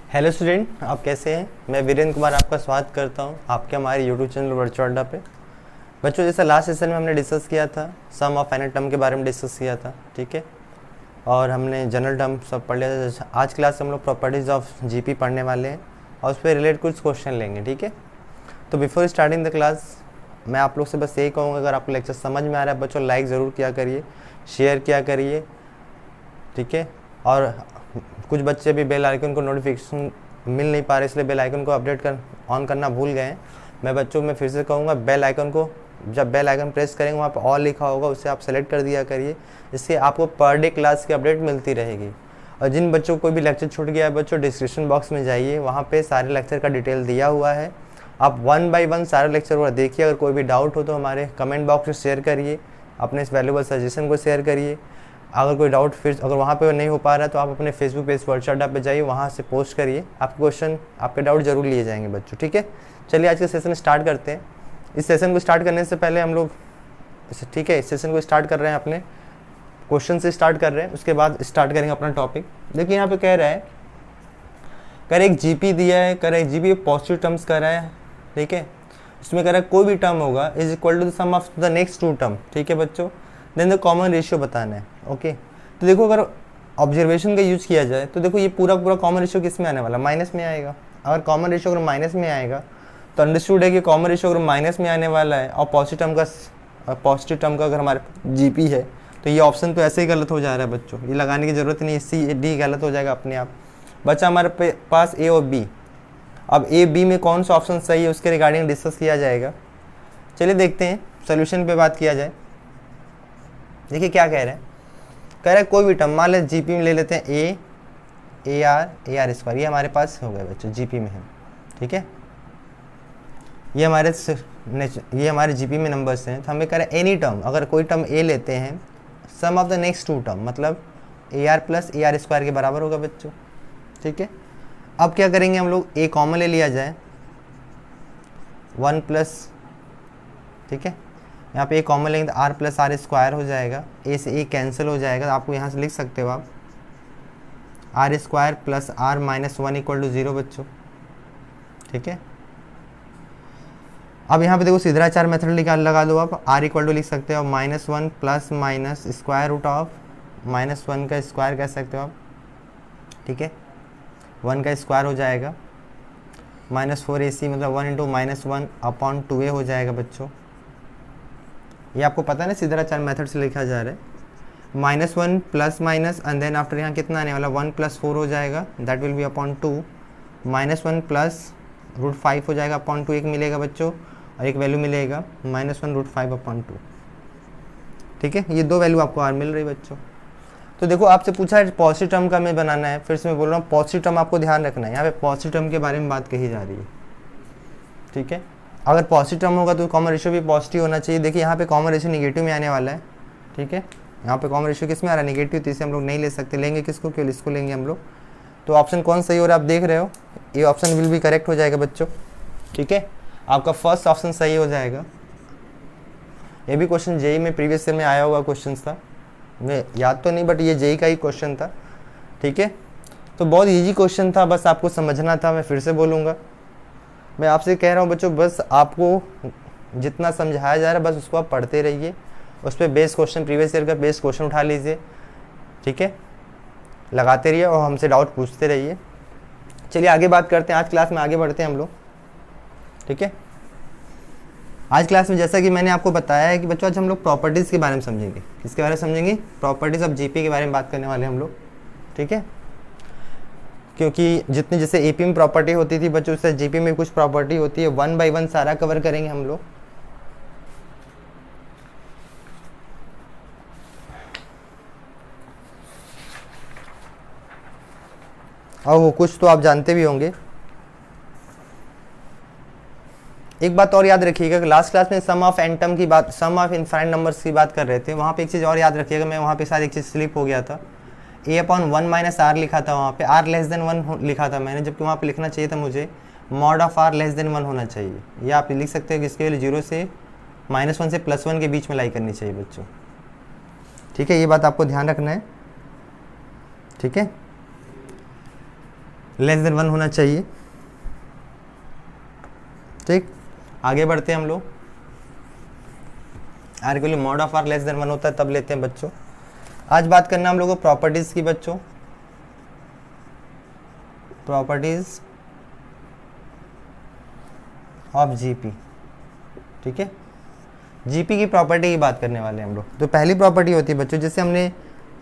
Hello student, आप कैसे हैं। मैं वीरेंद्र कुमार आपका स्वागत करता हूं आपके हमारे यूट्यूब चैनल वर्चुअल अड्डा पे। बच्चों, जैसा लास्ट सेशन में हमने डिस्कस किया था, सम ऑफ फाइनाइट टर्म के बारे में डिस्कस किया था, ठीक है। और हमने जनरल टर्म सब पढ़ लिया था। आज क्लास हम लोग प्रॉपर्टीज़ ऑफ जीपी पढ़ने वाले हैं और उस पर रिलेटेड कुछ क्वेश्चन लेंगे, ठीक है। तो बिफोर स्टार्टिंग द क्लास मैं आप लोग से बस यही कहूँगा, अगर आपको लेक्चर समझ में आ रहा है बच्चों, लाइक ज़रूर किया करिए, शेयर किया करिए, ठीक है। और कुछ बच्चे भी बेल आइकन को नोटिफिकेशन मिल नहीं पा रहे, इसलिए बेल आइकन को अपडेट कर ऑन करना भूल गए हैं। मैं बच्चों में फिर से कहूँगा, बेल आइकन को जब बेल आइकन प्रेस करेंगे वहाँ पर ऑल लिखा होगा, उसे आप सेलेक्ट कर दिया करिए। इससे आपको पर डे क्लास की अपडेट मिलती रहेगी। और जिन बच्चों को कोई भी लेक्चर छूट गया है बच्चों, डिस्क्रिप्शन बॉक्स में जाइए, वहाँ पर सारे लेक्चर का डिटेल दिया हुआ है। आप 1 बाय 1 सारे लेक्चर वो देखिए। अगर कोई भी डाउट हो तो हमारे कमेंट बॉक्स में शेयर करिए, अपने इस वैल्यूबल सजेशन को शेयर करिए। अगर कोई डाउट फिर अगर वहाँ पे नहीं हो पा रहा है तो आप अपने फेसबुक पेज वर्चुअल अड्डा पे जाइए, वहाँ से पोस्ट करिए। आपके क्वेश्चन, आपके डाउट जरूर लिए जाएंगे बच्चों, ठीक है। चलिए आज के सेशन स्टार्ट करते हैं। इस सेशन को स्टार्ट करने से पहले हम लोग ठीक है, इस सेशन को स्टार्ट कर रहे हैं, अपने क्वेश्चन से स्टार्ट कर रहे हैं, उसके बाद स्टार्ट करेंगे अपना टॉपिक। देखिए यहाँ पे कह रहा है, कर एक जीपी दिया है, कर एक जीपी पॉजिटिव टर्म्स कर रहा है, ठीक है। उसमें कह रहा है कोई भी टर्म होगा is equal to the sum of the next two term, ठीक है बच्चों। देन द कॉमन रेशियो बताना है, ओके। तो देखो, अगर ऑब्जर्वेशन का यूज़ किया जाए तो देखो ये पूरा कॉमन रेशियो किस में आने वाला, माइनस में आएगा। अगर कॉमन रेशियो अगर माइनस में आएगा तो अंडरस्टूड है कि कॉमन रेशियो अगर माइनस में आने वाला है और पॉजिटिव टर्म का अगर हमारे जीपी है तो ये ऑप्शन तो ऐसे ही गलत हो जा रहा है बच्चों, ये लगाने की ज़रूरत नहीं है, सी डी गलत हो जाएगा अपने आप। बच्चा हमारे पास ए और बी। अब ए बी में कौन सा ऑप्शन सही है उसके रिगार्डिंग डिस्कस किया जाएगा। चलिए देखते हैं, सोल्यूशन पे बात किया जाए। देखिए क्या कह रहे हैं, कह रहा है कोई भी टर्म, मान लें जीपी में ले लेते हैं ए आर स्क्वायर, ये हमारे पास हो गया बच्चों, जीपी में है, ठीक है। ये हमारे जीपी में नंबर्स हैं। तो हमें कह रहा है एनी टर्म, अगर कोई टर्म ए लेते हैं, sum of the next two term, मतलब A R plus A R square के बराबर होगा बच्चों, ठीक है। अब क्या करेंगे हम लोग, ए कॉमन ले लिया जाए, 1 प्लस, ठीक है। यहाँ पे ए कॉमन लेंगे तो आर प्लस आर स्क्वायर हो जाएगा, ए से ए कैंसिल हो जाएगा। तो आपको यहाँ से लिख सकते हो आप r square plus r minus 1 equal to 0 बच्चों, ठीक है। अब यहाँ पे देखो सीधाचार मेथड लगा दो आप, आर इक्वल टू लिख सकते हो -1 plus minus square root of -1 का स्क्वायर कह सकते हो आप, ठीक है। 1 का स्क्वायर हो जाएगा, -4ac मतलब 1 इंटू -1 अपॉन 2a हो जाएगा बच्चों। ये आपको पता है ना, सीधाचार मेथड से लिखा जा रहा है। -1 plus minus and then after यहाँ कितना आने वाला, 1 + 4 हो जाएगा, that will be upon 2। -1 plus √5 हो जाएगा अपॉन 2, एक मिलेगा बच्चों, और एक वैल्यू मिलेगा -1 √5 अपॉन 2, ठीक है। ये दो वैल्यू आपको आर मिल रही बच्चों। तो देखो आपसे पूछा है पॉजिटिव टर्म का हमें बनाना है, फिर से मैं बोल रहा हूँ पॉजिटिव टर्म आपको ध्यान रखना है। यहाँ पे पॉजिटिव टर्म के बारे में बात कही जा रही है, ठीक है। अगर पॉजिटिव टर्म होगा तो कॉमन रेशियो भी पॉजिटिव होना चाहिए। देखिए यहाँ पे कॉमन रेशियो निगेटिव में आने वाला है, ठीक है। यहाँ पे कॉमन रेशियो किस में आ रहा है, निगेटिव, तो इसे हम लोग नहीं ले सकते। लेंगे किसको, केवल इसको लेंगे हम लोग। तो ऑप्शन कौन सही हो रहा है आप देख रहे हो, ये ऑप्शन विल भी करेक्ट हो जाएगा बच्चों, ठीक है। आपका फर्स्ट ऑप्शन सही हो जाएगा। ये भी क्वेश्चन जेई में प्रीवियस ईयर में आया हुआ क्वेश्चन था, मैं याद तो नहीं बट ये जेई का ही क्वेश्चन था, ठीक है। तो बहुत इजी क्वेश्चन था, बस आपको समझना था। मैं फिर से बोलूँगा, मैं आपसे कह रहा हूँ बच्चों, बस आपको जितना समझाया जा रहा है बस उसको आप पढ़ते रहिए, उस पर बेस क्वेश्चन, प्रीवियस ईयर का बेस क्वेश्चन उठा लीजिए, ठीक है। लगाते रहिए और हमसे डाउट पूछते रहिए। चलिए आगे बात करते हैं, आज क्लास में आगे बढ़ते हैं हम लोग, ठीक है। आज क्लास में जैसा कि मैंने आपको बताया है कि बच्चों आज हम लोग प्रॉपर्टीज़ के बारे में समझेंगे। किसके बारे में समझेंगे, प्रॉपर्टीज़ ऑफ जीपी के बारे में बात करने वाले हम लोग, ठीक है। क्योंकि जितनी जैसे एपी में प्रॉपर्टी होती थी बच्चों, उससे जीपी में कुछ प्रॉपर्टी होती है। 1 बाय 1 सारा कवर करेंगे हम लोग। और वो कुछ तो आप जानते भी होंगे। एक बात और याद रखिएगा, लास्ट क्लास में सम ऑफ एन टर्म की बात, सम ऑफ इनफाइनाइट नंबर्स की बात कर रहे थे। वहाँ पे एक चीज़ और याद रखिएगा, मैं वहाँ पे शायद एक चीज़ स्लिप हो गया था, a/1 - r लिखा था, वहाँ पे r लेस देन 1 लिखा था मैंने, जबकि वहाँ पे लिखना चाहिए था मुझे mod of r less than 1 होना चाहिए। या आप लिख सकते हो कि इसके लिए 0 से -1 से +1 के बीच में लाई करनी चाहिए बच्चों, ठीक है। ये बात आपको ध्यान रखना है, ठीक है। लेस देन 1 होना चाहिए। ठीक, आगे बढ़ते हैं हम लोग। आर के लिए mod of r less than 1 होता है तब लेते हैं बच्चों। आज बात करना हम लोग को प्रॉपर्टीज की बच्चों, प्रॉपर्टीज ऑफ जीपी। ठीक है, जीपी की प्रॉपर्टी की बात करने वाले हैं हम लोग। तो पहली प्रॉपर्टी होती है बच्चों, जैसे हमने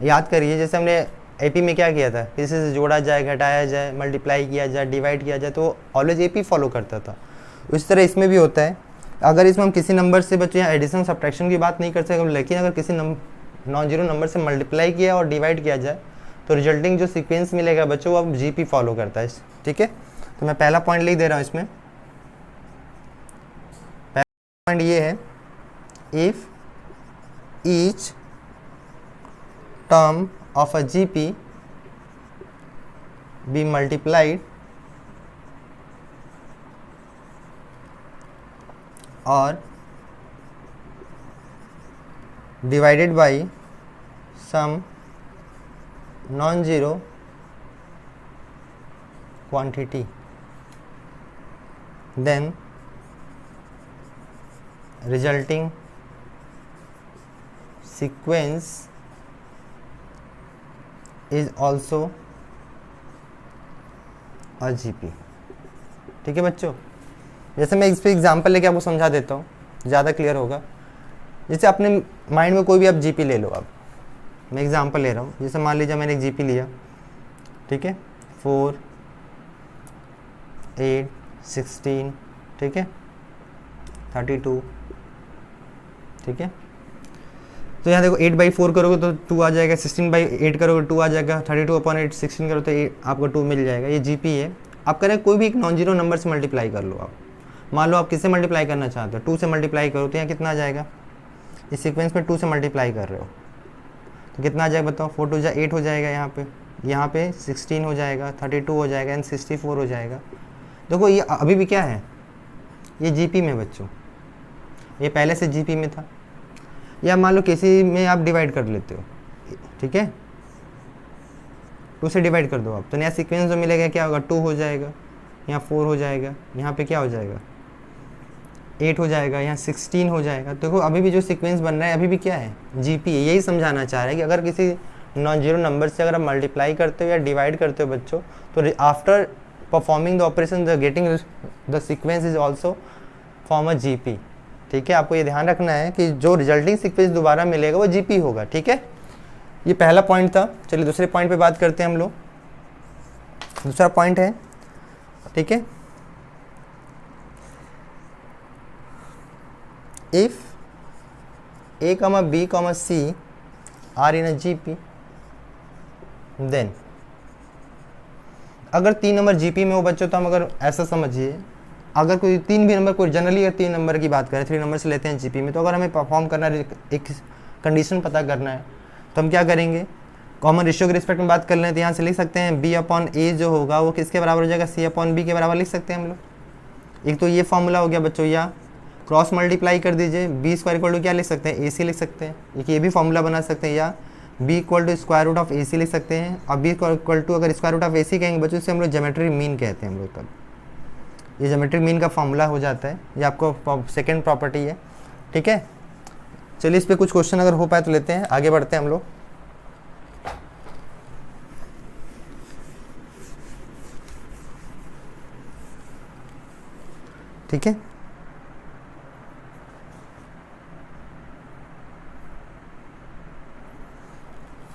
याद करिए, जैसे हमने एपी में क्या किया था, किसी से जोड़ा जाए, घटाया जाए, मल्टीप्लाई किया जाए, डिवाइड किया जाए, तो ऑलवेज एपी फॉलो करता था। उस तरह इसमें भी होता है। अगर इसमें हम किसी नंबर से बच्चों यहाँ एडिशन सब्ट्रैक्शन की बात नहीं कर सकते, लेकिन अगर किसी नॉन जीरो नंबर से मल्टीप्लाई किया और डिवाइड किया जाए तो रिजल्टिंग जो सीक्वेंस मिलेगा बच्चों वो अब जीपी फॉलो करता है। ठीक है, तो मैं पहला पॉइंट लिख दे रहा हूँ इसमें। पहला पॉइंट ये है, if each term of a GP be multiplied or divided by some non-zero quantity, then resulting sequence is also a GP. ठीक है बच्चों, जैसे मैं इस पर एग्जाम्पल लेके आपको समझा देता हूँ, ज़्यादा क्लियर होगा। जैसे अपने माइंड में कोई भी आप जीपी ले लो। अब मैं एग्जाम्पल ले रहा हूँ, जैसे मान लीजिए मैंने एक जीपी लिया। ठीक है, 4, 8, 16, ठीक है, 32। ठीक है, तो यहाँ देखो 8/4 करोगे तो 2 आ जाएगा, 16/8 करोगे 2 आ जाएगा, 32/8 16 करो तो आपको 2 मिल जाएगा। ये जीपी है। आप करें कोई भी एक नॉन जीरो नंबर से मल्टीप्लाई कर लो। आप मान लो आप किससे मल्टीप्लाई करना चाहते हो, 2 से मल्टीप्लाई करो तो यहाँ कितना आ जाएगा, इस सीक्वेंस में 2 से मल्टीप्लाई कर रहे हो तो कितना आ जाएगा बताओ। 4 2 8 हो जाएगा, यहाँ पे 16 हो जाएगा, 32 हो जाएगा एंड 64 हो जाएगा। देखो ये अभी भी क्या है, ये जीपी में बच्चों, ये पहले से जीपी में था। या मान लो किसी में आप डिवाइड कर लेते हो, ठीक है, 2 से डिवाइड कर दो आप, तो नया सीक्वेंस जो मिलेगा क्या होगा, 2 हो जाएगा, यहाँ 4 हो जाएगा, यहाँ पे क्या हो जाएगा 8 हो जाएगा, यहाँ 16 हो जाएगा। देखो अभी भी जो सीक्वेंस बन रहा है अभी भी क्या है, जीपी है। यही समझाना चाह रहा है कि अगर किसी नॉन जीरो नंबर से अगर आप मल्टीप्लाई करते हो या डिवाइड करते हो बच्चों, तो after performing the operation the getting the sequence is also form a GP. ठीक है, आपको ये ध्यान रखना है कि जो रिजल्टिंग सीक्वेंस दोबारा मिलेगा वो जीपी होगा। ठीक है, ये पहला पॉइंट था। चलिए दूसरे पॉइंट पे बात करते हैं हम लोग। दूसरा पॉइंट है, ठीक है, if A, B, C are in a GP, then अगर 3 नंबर जीपी में हो बच्चों, तो हम अगर ऐसा समझिए, अगर कोई 3 भी नंबर, कोई जनरली अगर 3 नंबर की बात करें, 3 नंबर से लेते हैं जीपी में, तो अगर हमें परफॉर्म करना है, एक कंडीशन पता करना है, तो हम क्या करेंगे, कॉमन रेशियो के रिस्पेक्ट में बात कर लें तो यहाँ से लिख सकते हैं B/A जो होगा वो किसके बराबर हो जाएगा, C/B के बराबर लिख सकते हैं हम लोग। एक तो ये फॉर्मूला हो गया बच्चों, या क्रॉस मल्टीप्लाई कर दीजिए, B² क्या लिख सकते हैं, AC लिख सकते हैं। एक ये भी फॉर्मूला बना सकते हैं, या B = AC लिख सकते हैं। और B = अगर √AC कहेंगे बच्चों, से हम लोग ज्योमेट्रिक मीन कहते हैं हम लोग। तब ये ज्योमेट्रिक मीन का फॉर्मूला हो जाता है। ये आपको सेकेंड प्रॉपर्टी है। ठीक है, चलिए इस पे कुछ क्वेश्चन अगर हो पाए तो लेते हैं, आगे बढ़ते हैं हम लोग। ठीक है,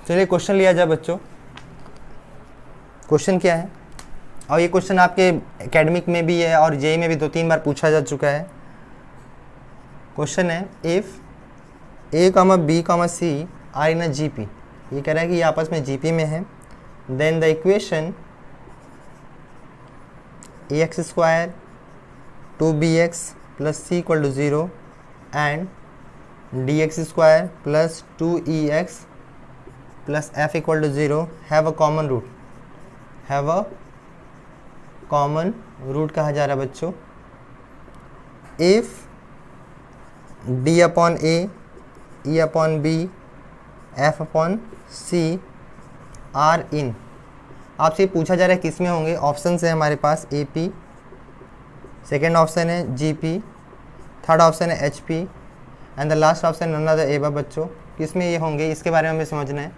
चलिए क्वेश्चन लिया जाए बच्चों। क्वेश्चन क्या है, और ये क्वेश्चन आपके एकेडमिक में भी है और जेई में भी 2-3 बार पूछा जा चुका है। क्वेश्चन है, if A, B, C are in a GP, ये कह रहा है कि ये आपस में जीपी में है, then the equation ax² 2bx + c = 0 and dx² + 2ex + f = 0 have a common root. Have a common root कहा जा रहा है बच्चों, if D/A, E/B, F/C are in आपसे पूछा जा रहा है किस में होंगे। ऑप्शन है हमारे पास AP, सेकेंड ऑप्शन है GP, थर्ड ऑप्शन है HP and the last option none other above. बच्चों किस में ये होंगे इसके बारे में हमें समझना है,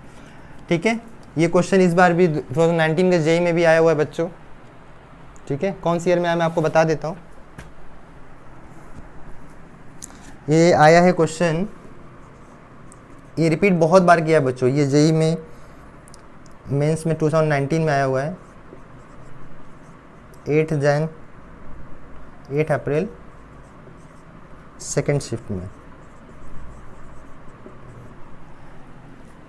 ठीक है। ये क्वेश्चन इस बार भी 2019 के जेईई में भी आया हुआ है बच्चों, ठीक है। कौन सी ईयर में आया मैं आपको बता देता हूँ। ये आया है क्वेश्चन, ये रिपीट बहुत बार किया है बच्चों। ये जेईई में मेंस में 2019 में आया हुआ है, 8 अप्रैल सेकेंड शिफ्ट में,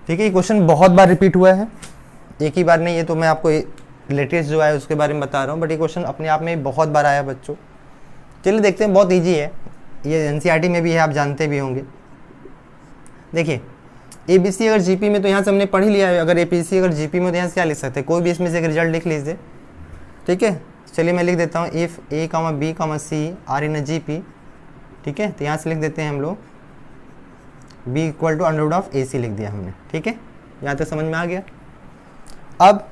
ठीक है। ये क्वेश्चन बहुत बार रिपीट हुआ है, एक ही बार नहीं। ये तो मैं आपको लेटेस्ट जो है उसके बारे में बता रहा हूँ, बट ये क्वेश्चन अपने आप में बहुत बार आया बच्चों। चलिए देखते हैं, बहुत इजी है ये, एनसीईआरटी में भी है, आप जानते भी होंगे। देखिए ABC अगर GP में तो यहाँ से हमने पढ़ ही लिया है, अगर APC अगर GP में तो यहाँ से क्या लिख सकते हैं, कोई भी इसमें से एक रिजल्ट लिख लीजिए, ठीक है। चलिए मैं लिख देता हूँ if A, B, C are in GP, ठीक है। तो यहाँ से लिख देते हैं हम लोग B equal to under root of AC लिख दिया हमने, ठीक है। यहाँ तक समझ में आ गया। अब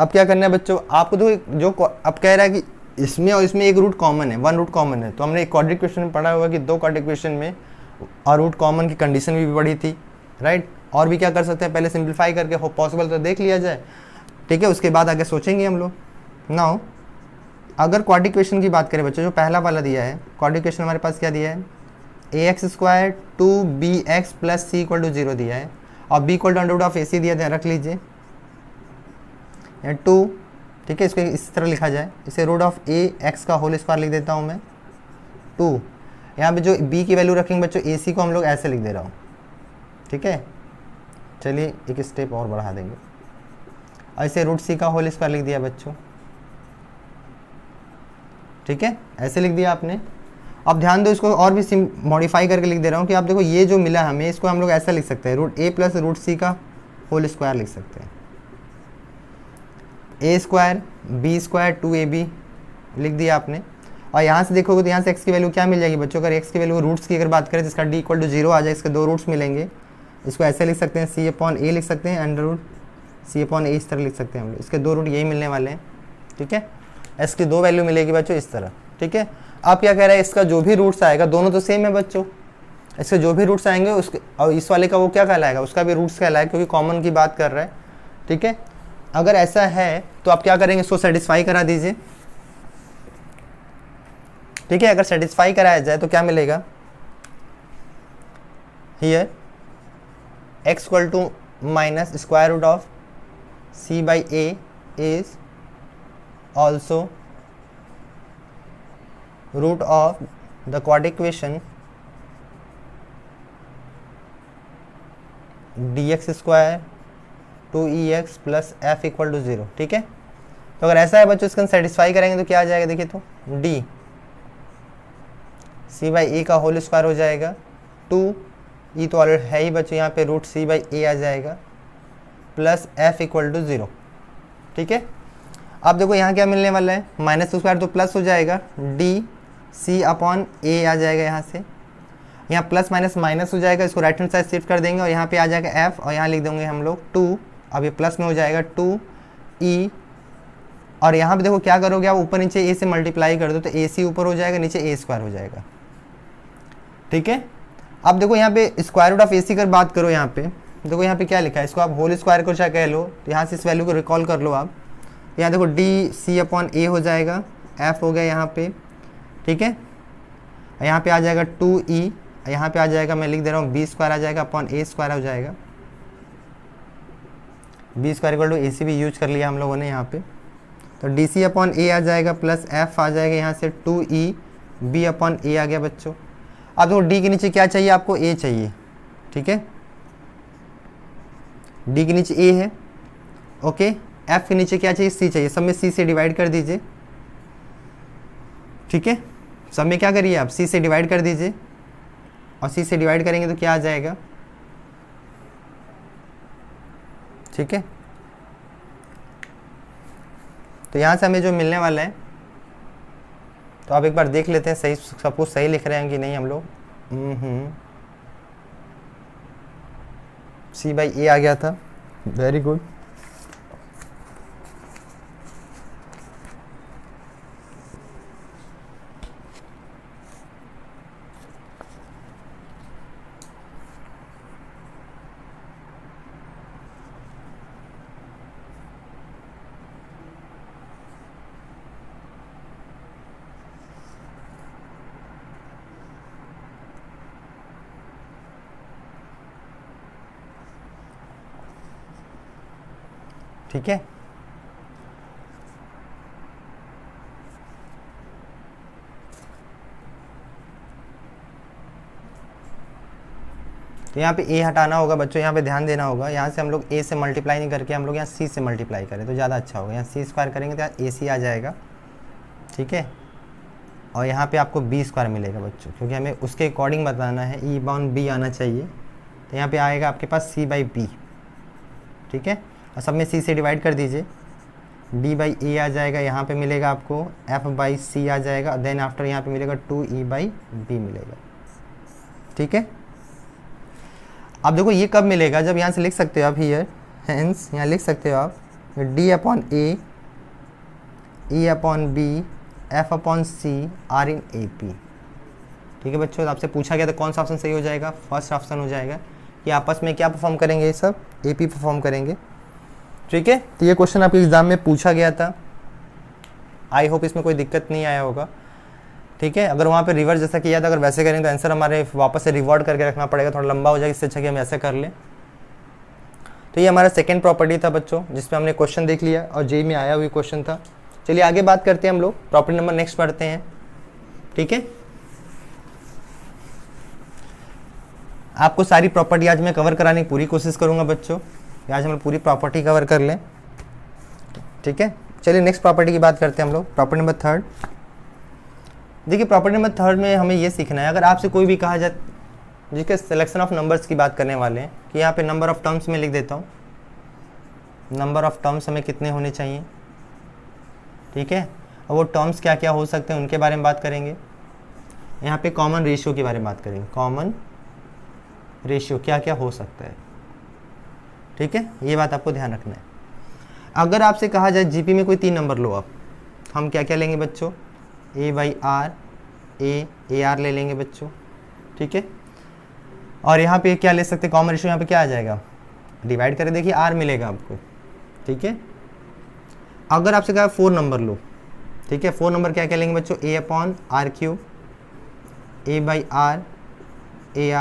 क्या करना है बच्चों, आपको तो जो अब कह रहा है कि इसमें और इसमें एक रूट कॉमन है, 1 रूट कॉमन है। तो हमने एक क्वाड्रिक इक्वेशन में पढ़ा हुआ कि 2 क्वाड्रिक इक्वेशन में और रूट कॉमन की कंडीशन भी पढ़ी थी, राइट। और भी क्या कर सकते हैं, पहले सिंप्लीफाई करके हो पॉसिबल तो देख लिया जाए, ठीक है। उसके बाद आगे सोचेंगे हम लोग। नाउ अगर क्वाड्रिक इक्वेशन की बात करें बच्चों, जो पहला वाला दिया है क्वाड्रिक इक्वेशन हमारे पास क्या दिया है, ax² 2bx + c = 0 दिया है और b equal to under root of AC दिया है, रख लीजिए 2, ठीक है। इसको इस तरह लिखा जाए, इसे रूट ऑफ ax का होल स्क्वायर लिख देता हूँ मैं 2। यहाँ पे जो b की वैल्यू रखेंगे बच्चों, AC को हम लोग ऐसे लिख दे रहा हूँ, ठीक है। चलिए एक स्टेप और बढ़ा देंगे, ऐसे रूट C का होल स्क्वायर लिख दिया बच्चों, ठीक है। ऐसे लिख दिया आपने। अब ध्यान दो, इसको और भी मॉडिफाई करके लिख दे रहा हूँ कि आप देखो ये जो मिला हमें, इसको हम लोग ऐसा लिख सकते हैं, रूट A + रूट C का होल स्क्वायर लिख सकते हैं। A² B² 2AB लिख दिया आपने। और यहाँ से देखोगे तो यहाँ से x की वैल्यू क्या मिल जाएगी बच्चों, अगर x की वैल्यू रूट्स की अगर बात करें, जिसका d इक्वल टू 0 आ जाए, इसके 2 रूट्स मिलेंगे। इसको ऐसे लिख सकते हैं C/A लिख सकते हैं, अंडर रूट C/A इस तरह लिख सकते हैं हम लोग। इसके 2 रूट यही मिलने वाले हैं, ठीक है। x की 2 वैल्यू मिलेगी बच्चों इस तरह, ठीक है। अब क्या कह रहा है, इसका जो भी रूट्स आएगा, दोनों तो सेम है बच्चों, इसके जो भी रूट्स आएंगे उसके और इस वाले का वो क्या कहलाएगा, उसका भी रूट्स कहलाएगा, क्योंकि कॉमन की बात कर रहा है, ठीक है। अगर ऐसा है तो आप क्या करेंगे, इसको सेटिस्फाई करा दीजिए, ठीक है। अगर सेटिस्फाई कराया जाए तो क्या मिलेगा, here x equal to minus square root of C/A is also root of the quadratic equation dx² 2ex + f equal to 0, ठीक है। तो अगर ऐसा है बच्चों, इसका सेटिस्फाई करेंगे तो क्या आ जाएगा, देखिए तो d C/A का होल स्क्वायर हो जाएगा, 2e तो ऑलरेडी है ही बच्चों, यहाँ पे रूट C/A आ जाएगा प्लस f इक्वल टू 0, ठीक है। अब देखो यहाँ क्या मिलने वाला है, माइनस स्क्वायर तो प्लस हो जाएगा, d C/A आ जाएगा, यहाँ से यहाँ प्लस माइनस माइनस हो जाएगा, इसको राइट हैंड साइड शिफ्ट कर देंगे और यहाँ पे आ जाएगा f और यहाँ लिख देंगे हम लोग 2। अब ये प्लस में हो जाएगा 2e और यहाँ पे देखो क्या करोगे आप, ऊपर नीचे a से मल्टीप्लाई कर दो तो AC ऊपर हो जाएगा, नीचे A² हो जाएगा, ठीक है। अब देखो यहाँ पे स्क्वायर रूट ऑफ AC की बात करो, यहाँ पे देखो यहाँ पे क्या लिखा है, इसको आप होल स्क्वायर को चाहे कह लो, तो यहाँ से इस वैल्यू को रिकॉल कर लो आप। यहाँ देखो d C/A हो जाएगा, f हो गया यहाँ पे, ठीक है। यहाँ पे आ जाएगा 2e, यहाँ पे आ जाएगा, मैं लिख दे रहा हूँ b² आ जाएगा अपॉन A² हो जाएगा, b² इक्वल टू AC भी यूज कर लिया हम लोगों ने यहाँ पे। तो DC/A आ जाएगा प्लस f आ जाएगा, यहाँ से 2e b/A आ गया बच्चों। अब देखो d के नीचे क्या चाहिए आपको, a चाहिए, ठीक है। d के नीचे a है, ओके। f के नीचे क्या चाहिए, c चाहिए, सब में c से डिवाइड कर दीजिए, ठीक है। सब में क्या करिए आप, c से डिवाइड कर दीजिए और c से डिवाइड करेंगे तो क्या आ जाएगा, ठीक है। तो यहाँ से हमें जो मिलने वाला है, तो आप एक बार देख लेते हैं सही, सब कुछ सही लिख रहे हैं कि नहीं हम लोग। C/A आ गया था, वेरी गुड। ठीक है। तो यहाँ पे ए हटाना होगा बच्चों, यहाँ पे ध्यान देना होगा। यहाँ से हम लोग ए से मल्टीप्लाई नहीं करके हम लोग यहाँ सी से मल्टीप्लाई करें तो ज़्यादा अच्छा होगा। यहाँ सी स्क्वायर करेंगे तो यहाँ ए सी आ जाएगा, ठीक है। और यहाँ पे आपको बी स्क्वायर मिलेगा बच्चों, क्योंकि हमें उसके अकॉर्डिंग बताना है, ई बाउंड बी आना चाहिए। तो यहाँ पे आएगा आपके पास सी बाई बी, ठीक है। और सब में सी से डिवाइड कर दीजिए, बी बाई ए आ जाएगा, यहाँ पे मिलेगा आपको एफ बाई सी आ जाएगा, देन आफ्टर यहाँ पे मिलेगा 2 ई बाई बी मिलेगा, ठीक है। अब देखो ये कब मिलेगा, जब यहाँ से लिख सकते हो आप हियर, हेंस यहाँ लिख सकते हो आप D upon A, E upon B, F upon C are in A P, ठीक है बच्चों। आपसे पूछा गया तो कौन सा ऑप्शन सही हो जाएगा, फर्स्ट ऑप्शन हो जाएगा कि आपस में क्या परफॉर्म करेंगे, ये सब ए पी परफॉर्म करेंगे, ठीक है। तो ये क्वेश्चन आपके एग्जाम में पूछा गया था, आई होप इसमें कोई दिक्कत नहीं आया होगा, ठीक है। अगर वहाँ पे रिवर्स जैसा किया था, अगर वैसे करेंगे तो आंसर हमारे वापस से रिवर्ट करके रखना पड़ेगा, थोड़ा लंबा हो जाएगा, इससे अच्छा कि हम ऐसे कर लें। तो ये हमारा सेकंड प्रॉपर्टी था बच्चों, जिसमें हमने क्वेश्चन देख लिया और जेई में आया हुआ क्वेश्चन था। चलिए आगे बात करते हैं हम लोग, प्रॉपर्टी नंबर नेक्स्ट पढ़ते हैं, ठीक है। आपको सारी प्रॉपर्टी आज मैं कवर कराने की पूरी कोशिश करूंगा बच्चों, आज हम लोग पूरी प्रॉपर्टी कवर कर लें, ठीक है। चलिए नेक्स्ट प्रॉपर्टी की बात करते हैं हम लोग, प्रॉपर्टी नंबर थर्ड। देखिए प्रॉपर्टी नंबर थर्ड में हमें ये सीखना है, अगर आपसे कोई भी कहा जाए, जिसके सिलेक्शन ऑफ नंबर्स की बात करने वाले हैं, कि यहाँ पे नंबर ऑफ टर्म्स में लिख देता हूँ, नंबर ऑफ टर्म्स हमें कितने होने चाहिए, ठीक है। और वो टर्म्स क्या क्या हो सकते हैं उनके बारे में बात करेंगे। यहाँ पे कॉमन रेशियो के बारे में बात करेंगे, कॉमन रेशियो क्या क्या हो सकता है, ठीक है। ये बात आपको ध्यान रखना है। अगर आपसे कहा जाए जीपी में कोई 3 नंबर लो आप, हम क्या क्या लेंगे बच्चों, ए बाई आर, ए आर ले लेंगे बच्चों, ठीक है। और यहाँ पे क्या ले सकते हैं, कॉमन रेशियो यहाँ पे क्या आ जाएगा, डिवाइड करें, देखिए आर मिलेगा आपको, ठीक है। अगर आपसे कहा 4 नंबर लो, ठीक है, 4 नंबर क्या क्या लेंगे बच्चों, A upon R cube, A by R, A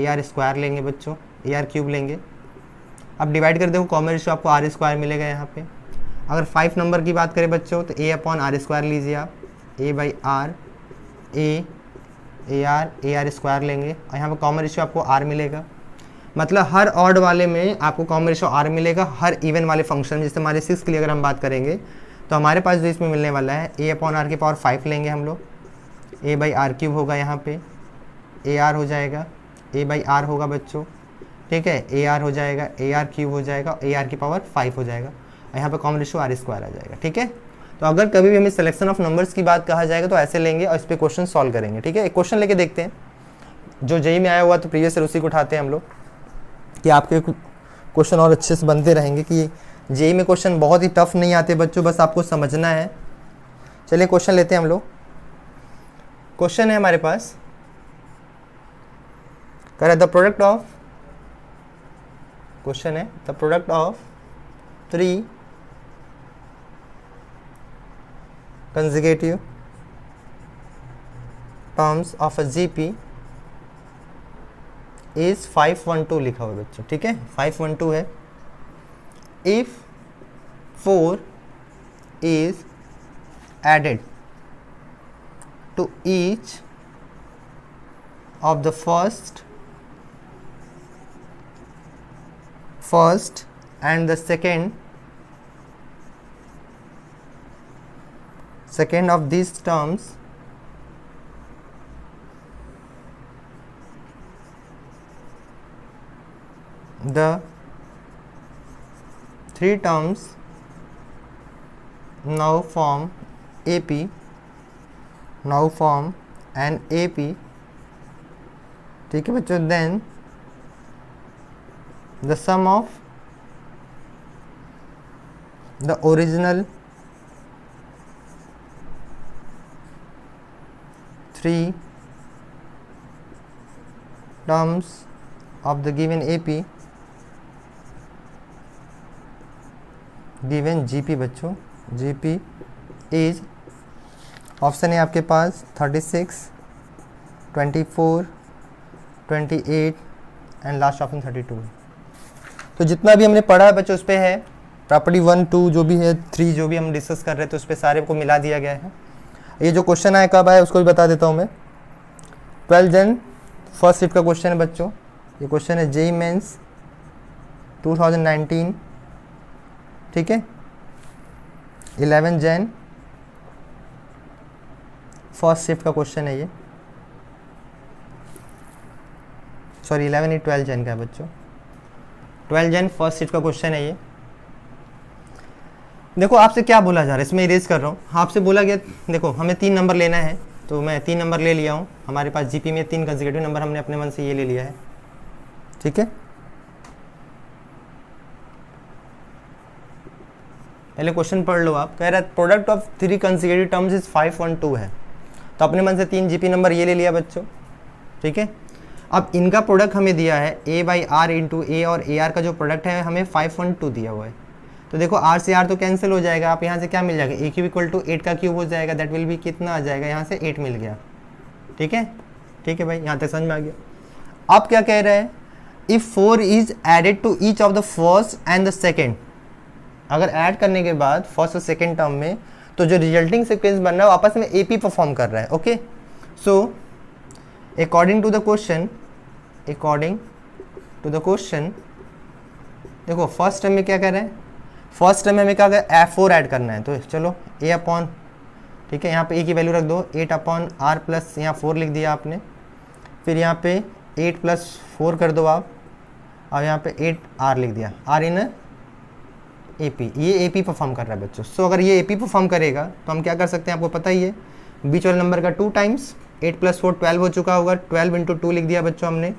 R square लेंगे बच्चों, ए आर क्यूब लेंगे। अब डिवाइड कर देखो, कॉमन रेशियो आपको आर स्क्वायर मिलेगा यहाँ पे। अगर 5 नंबर की बात करें बच्चों तो ए अपॉन आर स्क्वायर लीजिए आप, A by R, A R square लेंगे, और यहाँ पे कॉमन रेशियो आपको आर मिलेगा। मतलब हर ऑड वाले में आपको कॉमन रेशियो आर मिलेगा, हर इवन वाले फंक्शन में, जैसे हमारे 6 के लिए अगर हम बात करेंगे तो हमारे पास जो इसमें मिलने वाला है, ए अपॉन आर की पावर 5 लेंगे हम लोग, ए बाई आर क्यूब होगा, यहाँ पे ए आर हो जाएगा, ए बाई आर होगा बच्चों, ठीक है, ए आर हो जाएगा, ए आर क्यूब हो जाएगा, ए आर की पावर 5 हो जाएगा, और यहाँ पे कॉमन रेशियो आर स्क्वायर आ जाएगा, ठीक है। तो अगर कभी भी हमें सिलेक्शन ऑफ नंबर्स की बात कहा जाएगा तो ऐसे लेंगे और इस पर क्वेश्चन सॉल्व करेंगे, ठीक है। एक क्वेश्चन लेके देखते हैं, जो जेई में आया हुआ तो प्रीवियस ईयर उसी को उठाते हैं हम लोग, कि आपके क्वेश्चन और अच्छे से बनते रहेंगे, कि जेई में क्वेश्चन बहुत ही टफ नहीं आते बच्चों, बस आपको समझना है। चलिए क्वेश्चन लेते हैं हम लोग। क्वेश्चन है हमारे पास, कह द प्रोडक्ट ऑफ, क्वेश्चन है the product of 3 consecutive terms of a GP is 512 लिखा हुआ है बच्चों, ठीक है, 512 है। if 4 is added to each of the first and the second of these terms, the 3 terms now form AP, now form an AP, ठीक है बच्चों। then the sum of the original 3 terms of the given AP given GP बच्चों, GP is, option है आपके पास 36, 24, 28 and last option 32। तो जितना भी हमने पढ़ा है बच्चों उस पे है, प्रॉपर्टी 1 2 जो भी है 3 जो भी हम डिस्कस कर रहे थे उस पर सारे को मिला दिया गया है। ये जो क्वेश्चन आया कब आया उसको भी बता देता हूँ मैं। 12 जन फर्स्ट शिफ्ट का क्वेश्चन है बच्चों। ये क्वेश्चन है जेईई मेंस 2019, ठीक है। 11 जन फर्स्ट शिफ्ट का क्वेश्चन है ये, सॉरी 11 12 जन का है बच्चों। 12 जन फर्स्ट शिफ्ट का क्वेश्चन है ये। देखो आपसे क्या बोला जा रहा है, इसमें इरेज कर रहा हूँ। आपसे बोला गया देखो हमें 3 नंबर लेना है, तो मैं 3 नंबर ले लिया हूँ। हमारे पास जीपी में 3 कंसेक्यूटिव नंबर हमने अपने मन से ये ले लिया है, ठीक है। पहले क्वेश्चन पढ़ लो आप। कह रहा है product of 3 consecutive terms is 5 1 2 है, तो अपने मन से 3 जीपी नंबर ये ले लिया बच्चों, ठीक है। अब इनका प्रोडक्ट हमें दिया है a बाई आर इंटू ए, और ए आर का जो प्रोडक्ट है हमें 5 1 2 दिया हुआ है। तो देखो आर से आर तो कैंसिल हो जाएगा, आप यहाँ से क्या मिल जाएगा, ए क्यूब इक्वल टू 8 का क्यूब हो जाएगा, दैट विल बी कितना आ जाएगा, यहाँ से 8 मिल गया, ठीक है। ठीक है भाई, यहाँ तक समझ में आ गया। आप क्या कह रहे हैं, if 4 is added to each of the first and the second, अगर ऐड करने के बाद फर्स्ट और सेकेंड टर्म में तो जो रिजल्टिंग सीक्वेंस बन रहा है वो आपस में एपी परफॉर्म कर रहा है, okay. So according to the question, देखो फर्स्ट टर्म में क्या कर रहे हैं, फर्स्ट टर्म में हमें क्या कर F4 ऐड करना है, तो चलो a अपॉन, ठीक है, यहाँ पे a की वैल्यू रख दो 8 अपॉन आर प्लस यहाँ 4 लिख दिया आपने, फिर यहाँ पे 8 प्लस 4 कर दो आप, और यहाँ पे 8 r लिख दिया, r इन AP, ये AP परफॉर्म कर रहा है बच्चों। सो अगर ये AP परफॉर्म करेगा तो हम क्या कर सकते हैं, आपको पता ही है, बीच वाले नंबर का 2 टाइम्स 8 प्लस 4 12 हो चुका होगा, 12 इंटू 2 लिख दिया बच्चों हमने,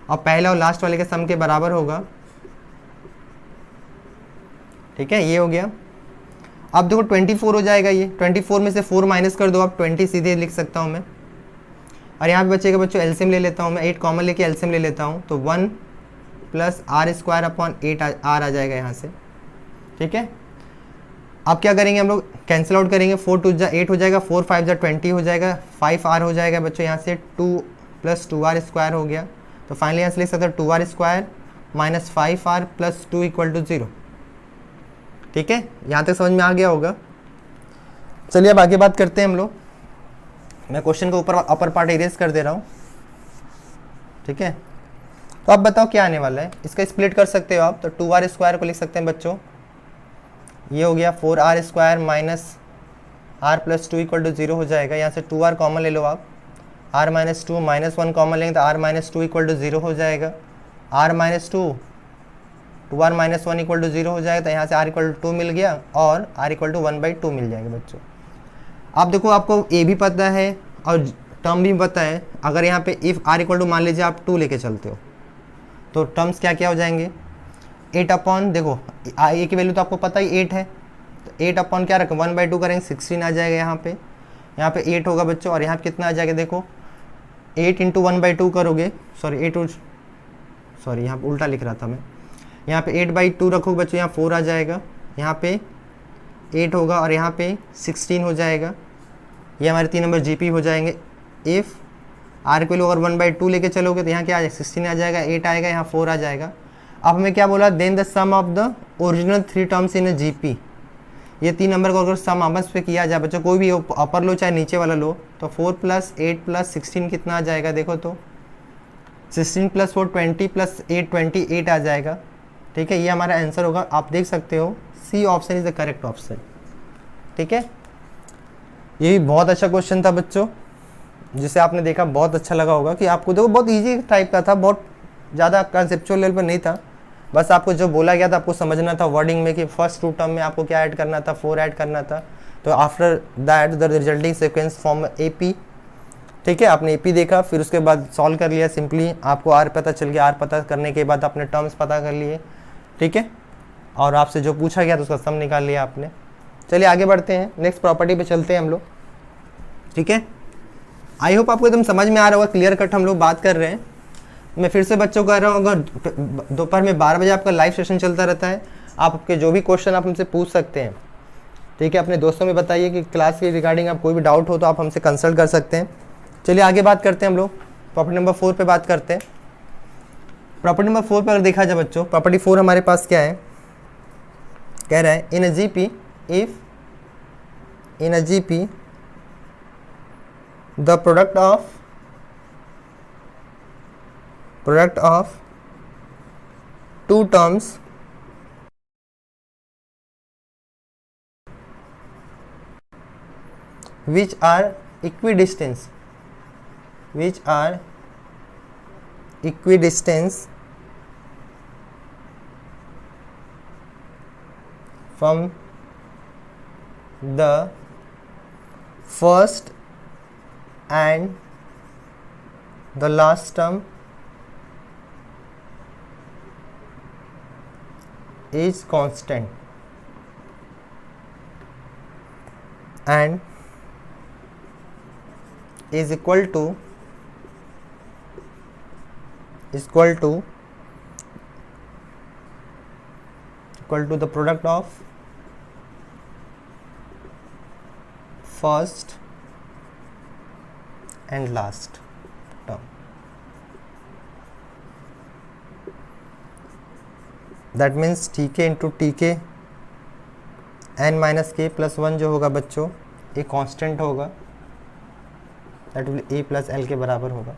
और पहला और लास्ट वाले के सम के बराबर होगा, ठीक है, ये हो गया। अब देखो 24 हो जाएगा, ये 24 में से 4 माइनस कर दो आप, 20 सीधे लिख सकता हूँ मैं। और यहाँ पे बचेगा बच्चों एलसीएम ले लेता हूँ मैं, 8 कॉमन लेके एलसीएम ले लेता हूँ, तो 1 plus R square upon 8 R आ जाएगा यहाँ से, ठीक है। अब क्या करेंगे हम लोग, कैंसिल आउट करेंगे, 4 2 8 हो जाएगा, 4 5 20 हो जाएगा, 5 आर हो जाएगा बच्चों, यहाँ से 2 प्लस 2 आर स्क्वायर हो गया, तो फाइनली यहाँ से लिख सकते हैं 2 r square minus 5 r plus 2 equal to 0, ठीक है। यहाँ तक समझ में आ गया होगा। चलिए अब आगे बात करते हैं हम लोग। मैं क्वेश्चन को ऊपर अपर पार्ट इरेज कर दे रहा हूँ, ठीक है। तो अब बताओ क्या आने वाला है, इसका स्प्लिट कर सकते हो आप, तो 2 आर स्क्वायर को लिख सकते हैं बच्चों, ये हो गया 4 r square minus r plus 2 equal to 0 हो जाएगा। यहाँ से 2 आर कॉमन ले लो आप, आर माइनस 2 माइनस 1 कॉमन लेंगे तो आर माइनस 2 इक्वल टू 0 हो जाएगा, r minus 2 r minus 1 equal to 0 हो जाएगा, तो यहाँ से आर इक्वल टू 2 मिल गया, और आर इक्वल टू 1/2 मिल जाएगा बच्चों। अब देखो आपको ए भी पता है और टर्म भी पता है, अगर यहाँ पे इफ़ आर इक्वल टू मान लीजिए आप 2 लेके चलते हो, तो टर्म्स क्या क्या हो जाएंगे, 8 अपॉन, देखो ए की वैल्यू तो आपको पता ही 8 है, तो 8 अपॉन क्या रखें 1/2 करेंगे, 16 आ जाएगा यहाँ पे 8 होगा बच्चों, और यहाँ पे कितना आ जाएगा, देखो 8 इंटू 1/2 करोगे, सॉरी यहाँ पे उल्टा लिख रहा था मैं, यहाँ पे 8/2 रखोगे बच्चों, यहाँ 4 आ जाएगा, यहाँ पे 8 होगा, और यहाँ पे 16 हो जाएगा, ये हमारे 3 नंबर जीपी हो जाएंगे। इफ़ आर के लोग अगर 1/2 लेके चलोगे तो यहाँ क्या आ जाएगा, 16 आ जाएगा, 8 आएगा, यहाँ 4 आ जाएगा। अब हमें क्या बोला, then the sum of the original 3 terms in GP, ये 3 नंबर को अगर सम आपस पे किया जाए बच्चों, कोई भी अपर लो चाहे नीचे वाला लो, तो 4 + 8 + 16 कितना आ जाएगा, देखो तो 16 + 4 20 + 8 28 आ जाएगा, ठीक है। ये हमारा आंसर होगा, आप देख सकते हो C option is the correct option, ठीक है। ये भी बहुत अच्छा क्वेश्चन था बच्चों, जिसे आपने देखा बहुत अच्छा लगा होगा कि आपको, देखो बहुत इजी टाइप का था, बहुत ज़्यादा कंसेप्चुअल लेवल पर नहीं था, बस आपको जो बोला गया था आपको समझना था वर्डिंग में कि फर्स्ट 2 टर्म में आपको क्या ऐड करना था, 4 ऐड करना था, तो after that the resulting sequence form AP, ठीक है। आपने AP देखा, फिर उसके बाद सॉल्व कर लिया सिंपली, आपको R पता चल गया, R पता करने के बाद आपने टर्म्स पता कर लिए, ठीक है, और आपसे जो पूछा गया तो उसका सम निकाल लिया आपने। चलिए आगे बढ़ते हैं, नेक्स्ट प्रॉपर्टी पे चलते हैं हम लोग, ठीक है। आई होप आपको एकदम समझ में आ रहा होगा, क्लियर कट हम लोग बात कर रहे हैं। मैं फिर से बच्चों को कह रहा हूँ, अगर दोपहर में 12 बजे आपका लाइव सेशन चलता रहता है, आपके जो भी क्वेश्चन आप हमसे पूछ सकते हैं, ठीक है। अपने दोस्तों में बताइए कि क्लास के रिगार्डिंग आप कोई भी डाउट हो तो आप हमसे कंसल्ट कर सकते हैं। चलिए आगे बात करते हैं हम लोग, प्रॉपर्टी नंबर 4 पे बात करते हैं। प्रॉपर्टी नंबर 4 पर अगर देखा जाए बच्चों, प्रॉपर्टी 4 हमारे पास क्या है, कह रहा है in a GP if in a GP the product of two terms which are equidistant from the first and the last term is constant and is equal to the product of first and last term. That means tk into tk n minus के plus one जो होगा बच्चों एक constant होगा, that will A plus L के बराबर होगा।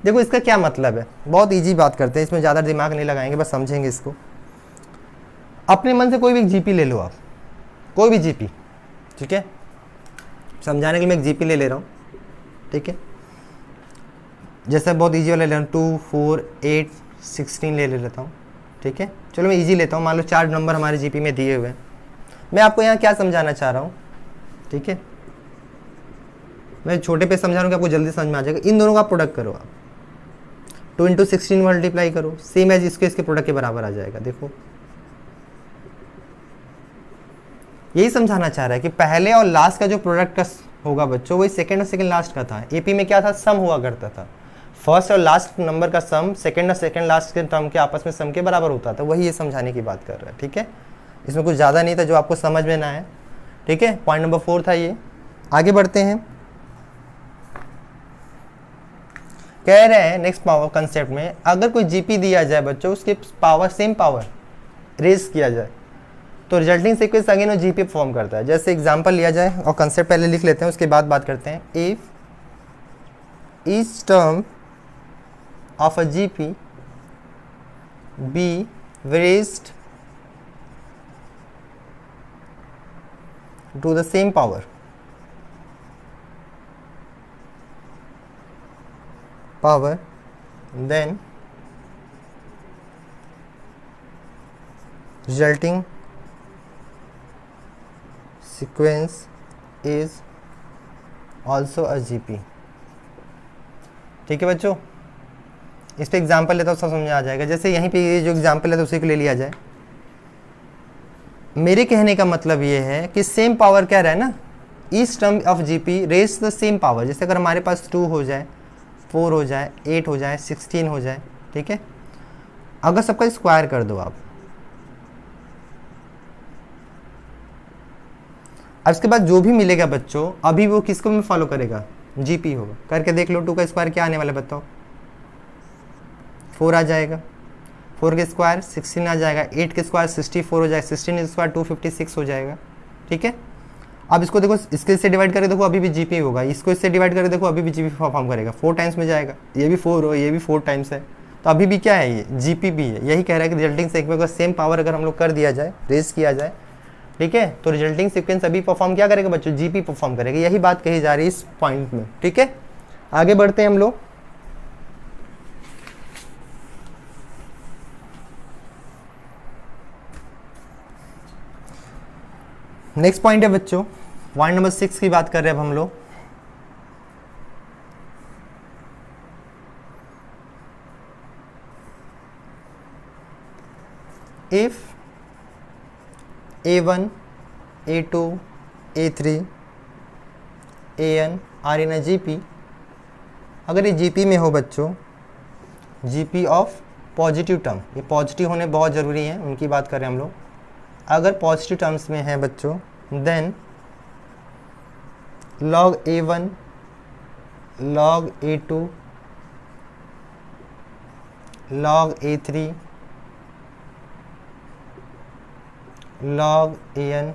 देखो इसका क्या मतलब है, बहुत इजी बात करते हैं, इसमें ज़्यादा दिमाग नहीं लगाएंगे, बस समझेंगे इसको। अपने मन से कोई भी जीपी ले लो आप, कोई भी जीपी, ठीक है, समझाने के लिए मैं एक जीपी ले रहा हूँ, ठीक है, जैसे बहुत इजी वाला ले रहा हूँ 2, 4, 8, 16 ले लेता हूँ, ठीक है। चलो मैं इजी लेता हूँ, मान लो 4 नंबर हमारे जीपी में दिए हुए हैं। मैं आपको यहाँ क्या समझाना चाह रहा हूँ, ठीक है, मैं छोटे पे समझा रहा हूँ कि आपको जल्दी समझ में आ जाएगा। इन दोनों का प्रोडक्ट करो आप, 2 × 16 मल्टीप्लाई करो, सेम एज इसके प्रोडक्ट के बराबर आ जाएगा। देखो यही समझाना चाह रहा है कि पहले और लास्ट का जो प्रोडक्ट का होगा बच्चों वही सेकंड और सेकंड लास्ट का था। एपी में क्या था, सम हुआ करता था, फर्स्ट और लास्ट नंबर का सम सेकंड और सेकंड लास्ट के टर्म के आपस में सम के बराबर होता था, वही ये समझाने की बात कर रहा है, ठीक है। इसमें कुछ ज़्यादा नहीं था जो आपको समझ में ना आए, ठीक है। पॉइंट नंबर 4 था ये। आगे बढ़ते हैं, कह रहे हैं नेक्स्ट पावर कंसेप्ट में, अगर कोई जीपी दिया जाए बच्चों, उसके पावर सेम पावर रेज किया जाए तो रिजल्टिंग सीक्वेंस अगेन वो जीपी फॉर्म करता है। जैसे एग्जांपल लिया जाए और कंसेप्ट पहले लिख लेते हैं, उसके बाद बात करते हैं। If each term of a GP be raised to the same power then resulting sequence is also a GP। ठीक है बच्चों, इस पे एग्जाम्पल लेता हूँ, सब समझ में आ जाएगा। जैसे यहीं पे ये जो एग्जाम्पल है तो उसी को ले लिया जाए। मेरे कहने का मतलब ये है कि सेम पावर क्या रहा है ना, each term of GP raise the same power. जैसे अगर हमारे पास 2 हो जाए, 4 हो जाए, 8 हो जाए, 16 हो जाए, ठीक है, अगर सबका स्क्वायर कर दो आप, अब इसके बाद जो भी मिलेगा बच्चों अभी वो किसको में फॉलो करेगा, जीपी होगा। करके देख लो, 2 का स्क्वायर क्या आने वाला बताओ, 4 आ जाएगा, 4 के स्क्वायर 16 आ जाएगा, 8 के स्क्वायर 64 हो जाएगा, 16 के स्क्वायर 256 हो जाएगा, ठीक है। अब इसको देखो, इसके से डिवाइड करके देखो अभी भी जीपी होगा, इसको इससे डिवाइड करके देखो अभी भी जीपी फॉर्म करेगा, 4 टाइम्स में जाएगा, ये भी 4 हो, ये भी 4 टाइम्स है, तो अभी भी क्या है, ये जीपी भी है। यही कह रहा है कि रिजल्टिंग सीक्वेंस का सेम पावर अगर हम लोग कर दिया जाए, रेज किया जाए, ठीक है, तो रिजल्टिंग सीक्वेंस अभी परफॉर्म क्या करेगा बच्चों, जीपी परफॉर्म करेगा। यही बात कही जा रही है इस पॉइंट में, ठीक है। आगे बढ़ते हैं हम लोग। नेक्स्ट पॉइंट है बच्चों, पॉइंट नंबर 6 की बात कर रहे हैं अब हम लोग। If A1, A2, A3, AN are in a GP, अगर ये जीपी में हो बच्चों, जीपी ऑफ पॉजिटिव टर्म, ये पॉजिटिव होने बहुत ज़रूरी है, उनकी बात करें हम लोग। अगर पॉजिटिव टर्म्स में है बच्चों, then log A1, log A2, log A3, log an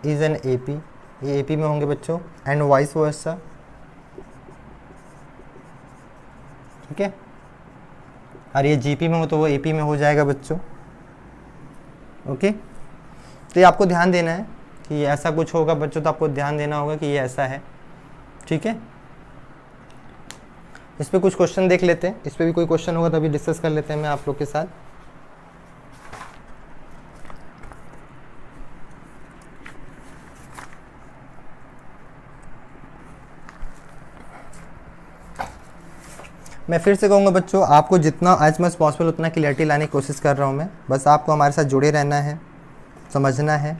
is an AP, ये AP में होंगे बच्चों, एंड वाइस वर्सा, ठीक है। और ये GP में हो तो वो AP में हो जाएगा बच्चों, ओके। तो ये आपको ध्यान देना है कि ये ऐसा कुछ होगा बच्चों, तो आपको ध्यान देना होगा कि ये ऐसा है, ठीक है। इस पे कुछ क्वेश्चन देख लेते हैं, इस पे भी कोई क्वेश्चन होगा तो अभी डिस्कस कर लेते हैं मैं आप लोग के साथ। मैं फिर से कहूँगा बच्चों, आपको जितना एज मच पॉसिबल उतना क्लियरिटी लाने की कोशिश कर रहा हूँ मैं, बस आपको हमारे साथ जुड़े रहना है, समझना है।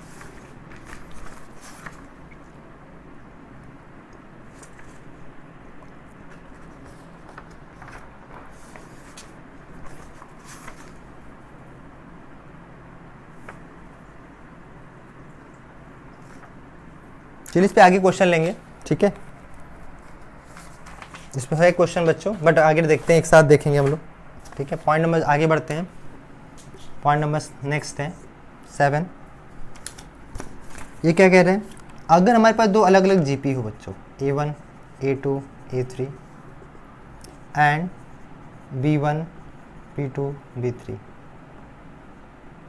चलिए इस पे आगे क्वेश्चन लेंगे, ठीक है। इसमें है क्वेश्चन बच्चों, बट आगे देखते हैं, एक साथ देखेंगे हम लोग, ठीक है। पॉइंट नंबर आगे बढ़ते हैं, पॉइंट नंबर नेक्स्ट है 7। ये क्या कह रहे हैं, अगर हमारे पास दो अलग अलग GP हो बच्चों, A1 A2 A3 and B1 B2 B3,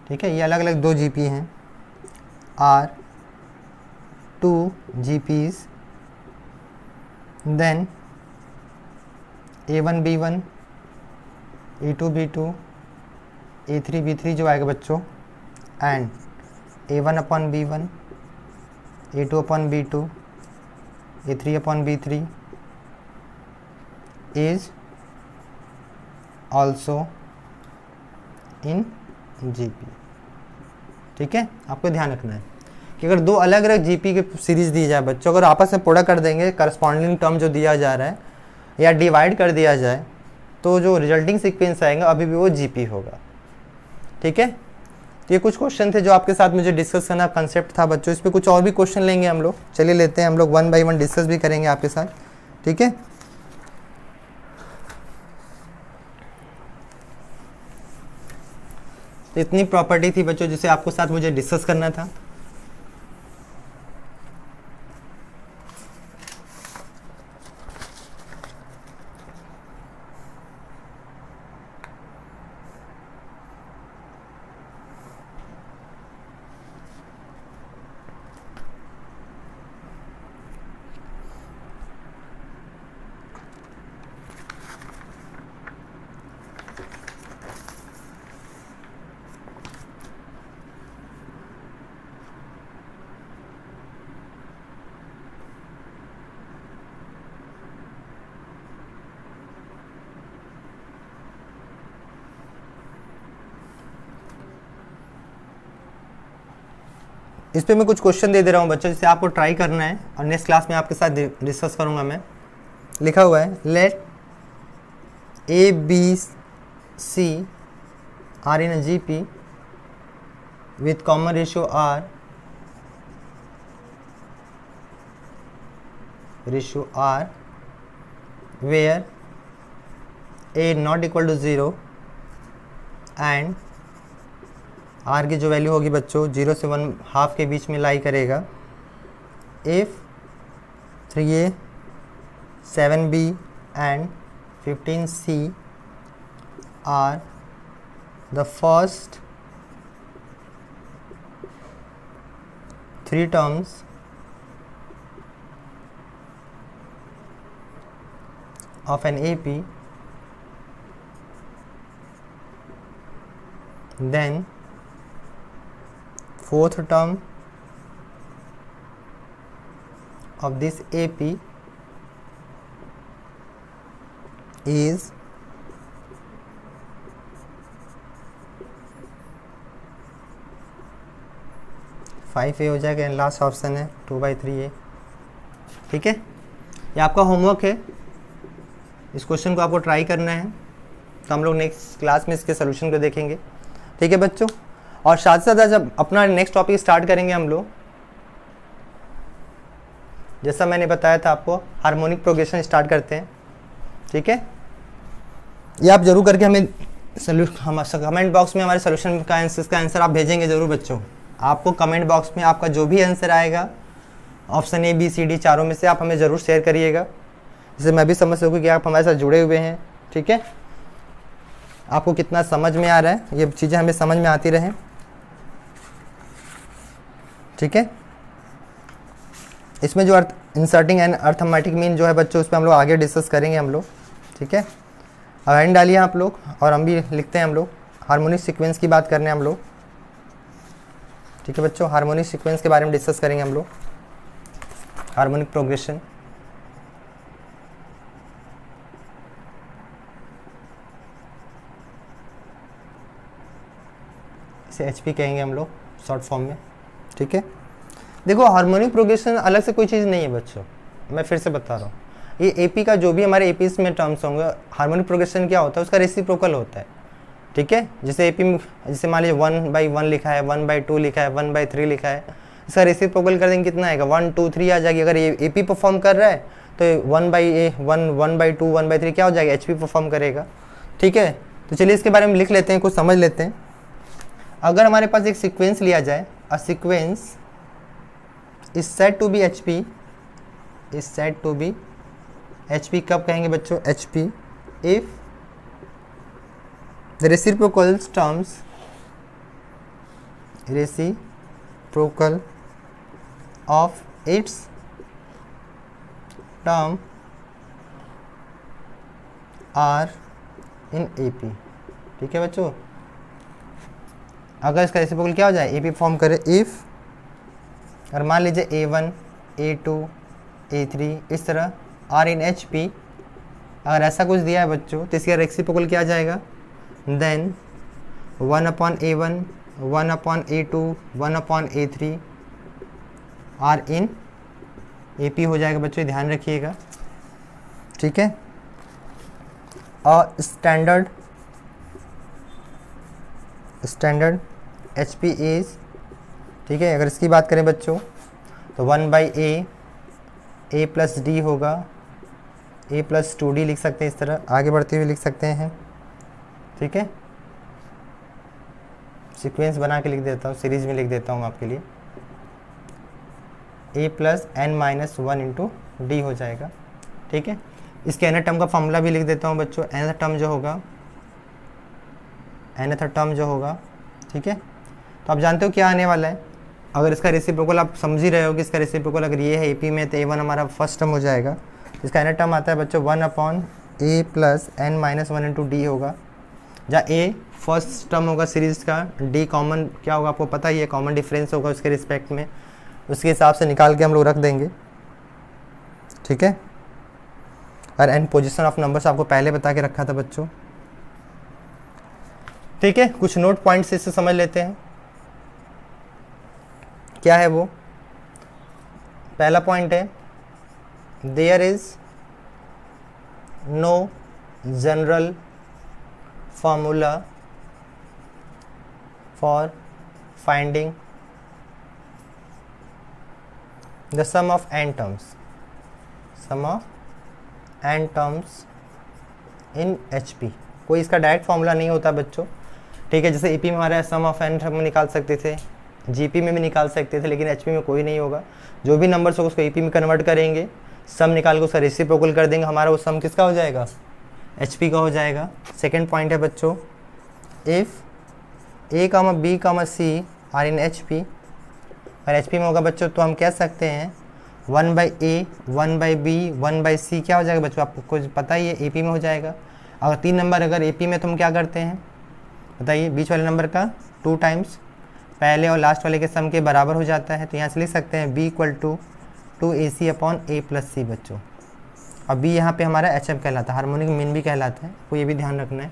ठीक है, ये अलग अलग दो GP हैं, are 2 GPs, then A1 B1 A2 B2 A3 B3 जो आएगा बच्चों, and A1 upon B1 A2 upon B2 A3 upon B3 is also in GP, ठीक है। आपको ध्यान रखना है कि अगर दो अलग अलग GP के सीरीज दी जाए बच्चों, अगर आपस में प्रोडक्ट कर देंगे, करस्पॉन्डिंग टर्म जो दिया जा रहा है या डिवाइड कर दिया जाए, तो जो रिजल्टिंग सीक्वेंस आएगा अभी भी वो GP होगा, ठीक है। तो ये कुछ क्वेश्चन थे जो आपके साथ मुझे डिस्कस करना कंसेप्ट था बच्चों। इस पर कुछ और भी क्वेश्चन लेंगे हम लोग, चलिए लेते हैं, हम लोग 1 बाय 1 डिस्कस भी करेंगे आपके साथ, ठीक है। तो इतनी प्रॉपर्टी थी बच्चों जिसे आपको साथ मुझे डिस्कस करना था। इस पे मैं कुछ क्वेश्चन दे रहा हूँ बच्चों, जिसे आपको ट्राई करना है और नेक्स्ट क्लास में आपके साथ डिस्कस करूँगा मैं। लिखा हुआ है, let ABC are in GP with common ratio R where A not equal to 0 and R की जो वैल्यू होगी बच्चों 0 से 1/2 के बीच में लाई करेगा। If 3A 7B and 15C are the first 3 terms of an AP, then fourth term of this AP is five A हो जाएगा, एंड लास्ट ऑप्शन है 2/3A, ठीक है। ये आपका होमवर्क है, इस क्वेश्चन को आपको ट्राई करना है, तो हम लोग नेक्स्ट क्लास में इसके सोल्यूशन को देखेंगे, ठीक है बच्चों। और साथ साथ जब अपना नेक्स्ट टॉपिक स्टार्ट करेंगे हम लोग, जैसा मैंने बताया था आपको, हार्मोनिक प्रोग्रेशन स्टार्ट करते हैं, ठीक है। ये आप जरूर करके हमें कमेंट बॉक्स में हमारे सोल्यूशन का आंसर आप भेजेंगे ज़रूर बच्चों। आपको कमेंट बॉक्स में आपका जो भी आंसर आएगा option A B C D चारों में से आप हमें ज़रूर शेयर करिएगा, जिससे मैं भी समझ सकूँ कि आप हमारे साथ जुड़े हुए हैं। ठीक है, आपको कितना समझ में आ रहा है, ये चीज़ें हमें समझ में आती रहें। ठीक है, इसमें जो इंसर्टिंग एंड अर्थमेटिक मीन जो है बच्चों, उस पर हम लोग आगे डिस्कस करेंगे हम लोग। ठीक है, अब एंड डालिए आप लोग, और हम भी लिखते हैं हम लोग हार्मोनिक सीक्वेंस की बात करने हम लोग। ठीक है बच्चों, हार्मोनिक सीक्वेंस के बारे में डिस्कस करेंगे हम लोग, हार्मोनिक प्रोग्रेशन। इसे HP कहेंगे हम लोग शॉर्ट फॉर्म में। ठीक है, देखो हार्मोनिक प्रोग्रेशन अलग से कोई चीज़ नहीं है बच्चों, मैं फिर से बता रहा हूँ। ये AP का जो भी हमारे APs में टर्म्स होंगे, हार्मोनिक प्रोग्रेशन क्या होता है, उसका रेसिप्रोकल होता है। ठीक है, जैसे AP में जैसे मान लीजिए 1/1 लिखा है, 1/2 लिखा है, 1/3 लिखा है, इसका रेसिप्रोकल कर देंगे कितना आएगा, 1 2 3 आ जाएगी। अगर ये AP परफॉर्म कर रहा है तो 1/1 1/2 1/3 क्या हो जाएगा, HP परफॉर्म करेगा। ठीक है, तो चलिए इसके बारे में लिख लेते हैं, कुछ समझ लेते हैं। अगर हमारे पास एक सीक्वेंस लिया जाए, a sequence is said to be HP, is said to be HP कब कहेंगे बच्चों, HP if the reciprocal terms, reciprocal of its term are in AP। ठीक है बच्चों, अगर इसका रेसिप्रोकल क्या हो जाए, AP फॉर्म करे इफ़, और मान लीजिए A1 A2 A3 इस तरह आर इन HP, अगर ऐसा कुछ दिया है बच्चों तो इसका रेसिप्रोकल क्या आ जाएगा, then 1/A1 1/A2 1/A3 are in AP हो जाएगा बच्चों, ध्यान रखिएगा। ठीक है, और स्टैंडर्ड HP इज, ठीक है, अगर इसकी बात करें बच्चों तो 1/A प्लस D होगा, A प्लस 2D लिख सकते हैं, इस तरह आगे बढ़ते हुए लिख सकते हैं। ठीक है, सीक्वेंस बना के लिख देता हूँ, सीरीज में लिख देता हूँ आपके लिए, A plus n-1 into D हो जाएगा। ठीक है, इसके nth टर्म का फॉर्मूला भी लिख देता हूँ बच्चों, nth टर्म जो होगा, ठीक है, तो आप जानते हो क्या आने वाला है। अगर इसका रेसिप्रोकल आप समझ ही रहे हो कि इसका रेसिप्रोकल अगर ये है AP में तो A1 हमारा फर्स्ट टर्म हो जाएगा। इसका nth टर्म आता है बच्चों 1/A plus n-1 into D होगा, जहाँ A फर्स्ट टर्म होगा सीरीज का, D कॉमन क्या होगा आपको पता ही है, कॉमन डिफरेंस होगा उसके रिस्पेक्ट में, उसके हिसाब से निकाल के हम लोग रख देंगे। ठीक है, और n पोजीशन ऑफ नंबर्स आपको पहले बता के रखा था बच्चों। ठीक है, कुछ नोट पॉइंट्स इससे समझ लेते हैं, क्या है वो। पहला पॉइंट है, there is no general formula for finding the sum of n terms, in HP। कोई इसका डायरेक्ट फॉर्मूला नहीं होता बच्चों। ठीक है, जैसे AP में हमारा सम ऑफ n हम निकाल सकते थे, GP में भी निकाल सकते थे, लेकिन HP में कोई नहीं होगा। जो भी नंबर्स होगा उसको AP में कन्वर्ट करेंगे, सम निकाल के उसका रेसिप्रोकल कर देंगे, हमारा वो सम किसका हो जाएगा, HP का हो जाएगा। सेकंड पॉइंट है बच्चों, if A, B, C are in HP, और HP में होगा बच्चों तो हम कह सकते हैं 1/A 1/B 1/C क्या हो जाएगा बच्चों, आपको कुछ पता ही है, AP में हो जाएगा। अगर 3 नंबर अगर AP में तो हम क्या करते हैं बताइए, बीच वाले नंबर का 2 टाइम्स पहले और लास्ट वाले के सम के बराबर हो जाता है, तो यहाँ से लिख सकते हैं B = 2AC/A + C बच्चों। और B यहाँ पे हमारा HM कहलाता है, हार्मोनिक मीन भी कहलाता है, तो ये भी ध्यान रखना है।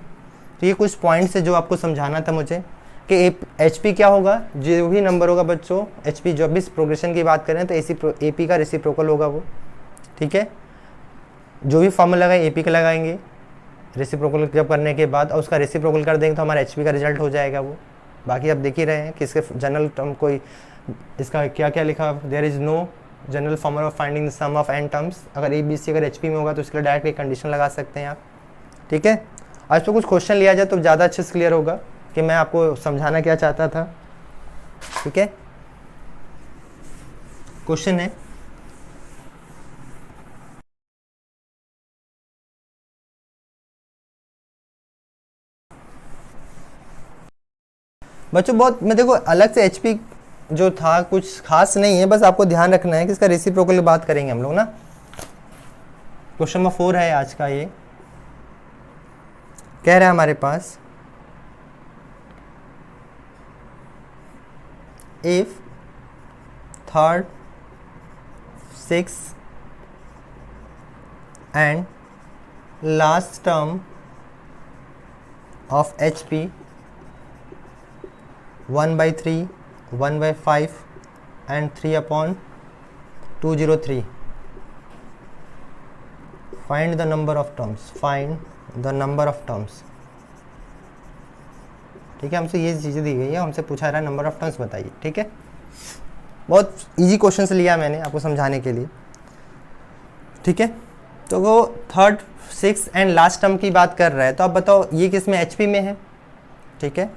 तो ये कुछ पॉइंट्स है जो आपको समझाना था मुझे कि HP क्या होगा, जो भी नंबर होगा बच्चों HP, जब भी प्रोग्रेशन की बात करें तो AP का रेसिप्रोकल होगा वो। ठीक है, जो भी फॉर्मूला लगाए AP का लगाएंगे रेसिप्रोकल जब करने के बाद, और उसका रेसिप्रोकल कर देंगे तो हमारा HP का रिजल्ट हो जाएगा वो। बाकी आप देख ही रहे हैं कि इसके जनरल टर्म कोई इसका क्या क्या लिखा, there is no general formula of finding the sum of n terms. अगर ABC अगर HP में होगा तो इसके लिए डायरेक्ट एक कंडीशन लगा सकते हैं आप। ठीक है, और इस पर कुछ क्वेश्चन लिया जाए तो ज़्यादा अच्छे से क्लियर होगा कि मैं आपको समझाना क्या चाहता था। ठीक है, क्वेश्चन है बच्चों, बहुत मैं देखो अलग से एचपी जो था कुछ खास नहीं है, बस आपको ध्यान रखना है कि इसका रेसिप्रोकल की बात करेंगे हम लोग ना। क्वेश्चन नंबर 4 है आज का। ये कह रहा है हमारे पास if third, six and last term of HP 1/3, 1/5 and 3/203, find the number of terms, find the number of terms। ठीक है, हमसे ये चीज़ें दी गई है, हमसे पूछा रहा है नंबर ऑफ टर्म्स बताइए। ठीक है, बहुत इजी क्वेश्चन से लिया मैंने आपको समझाने के लिए। ठीक है, तो वो third, six and last term की बात कर रहा है, तो आप बताओ ये किस में, HP में है। ठीक है,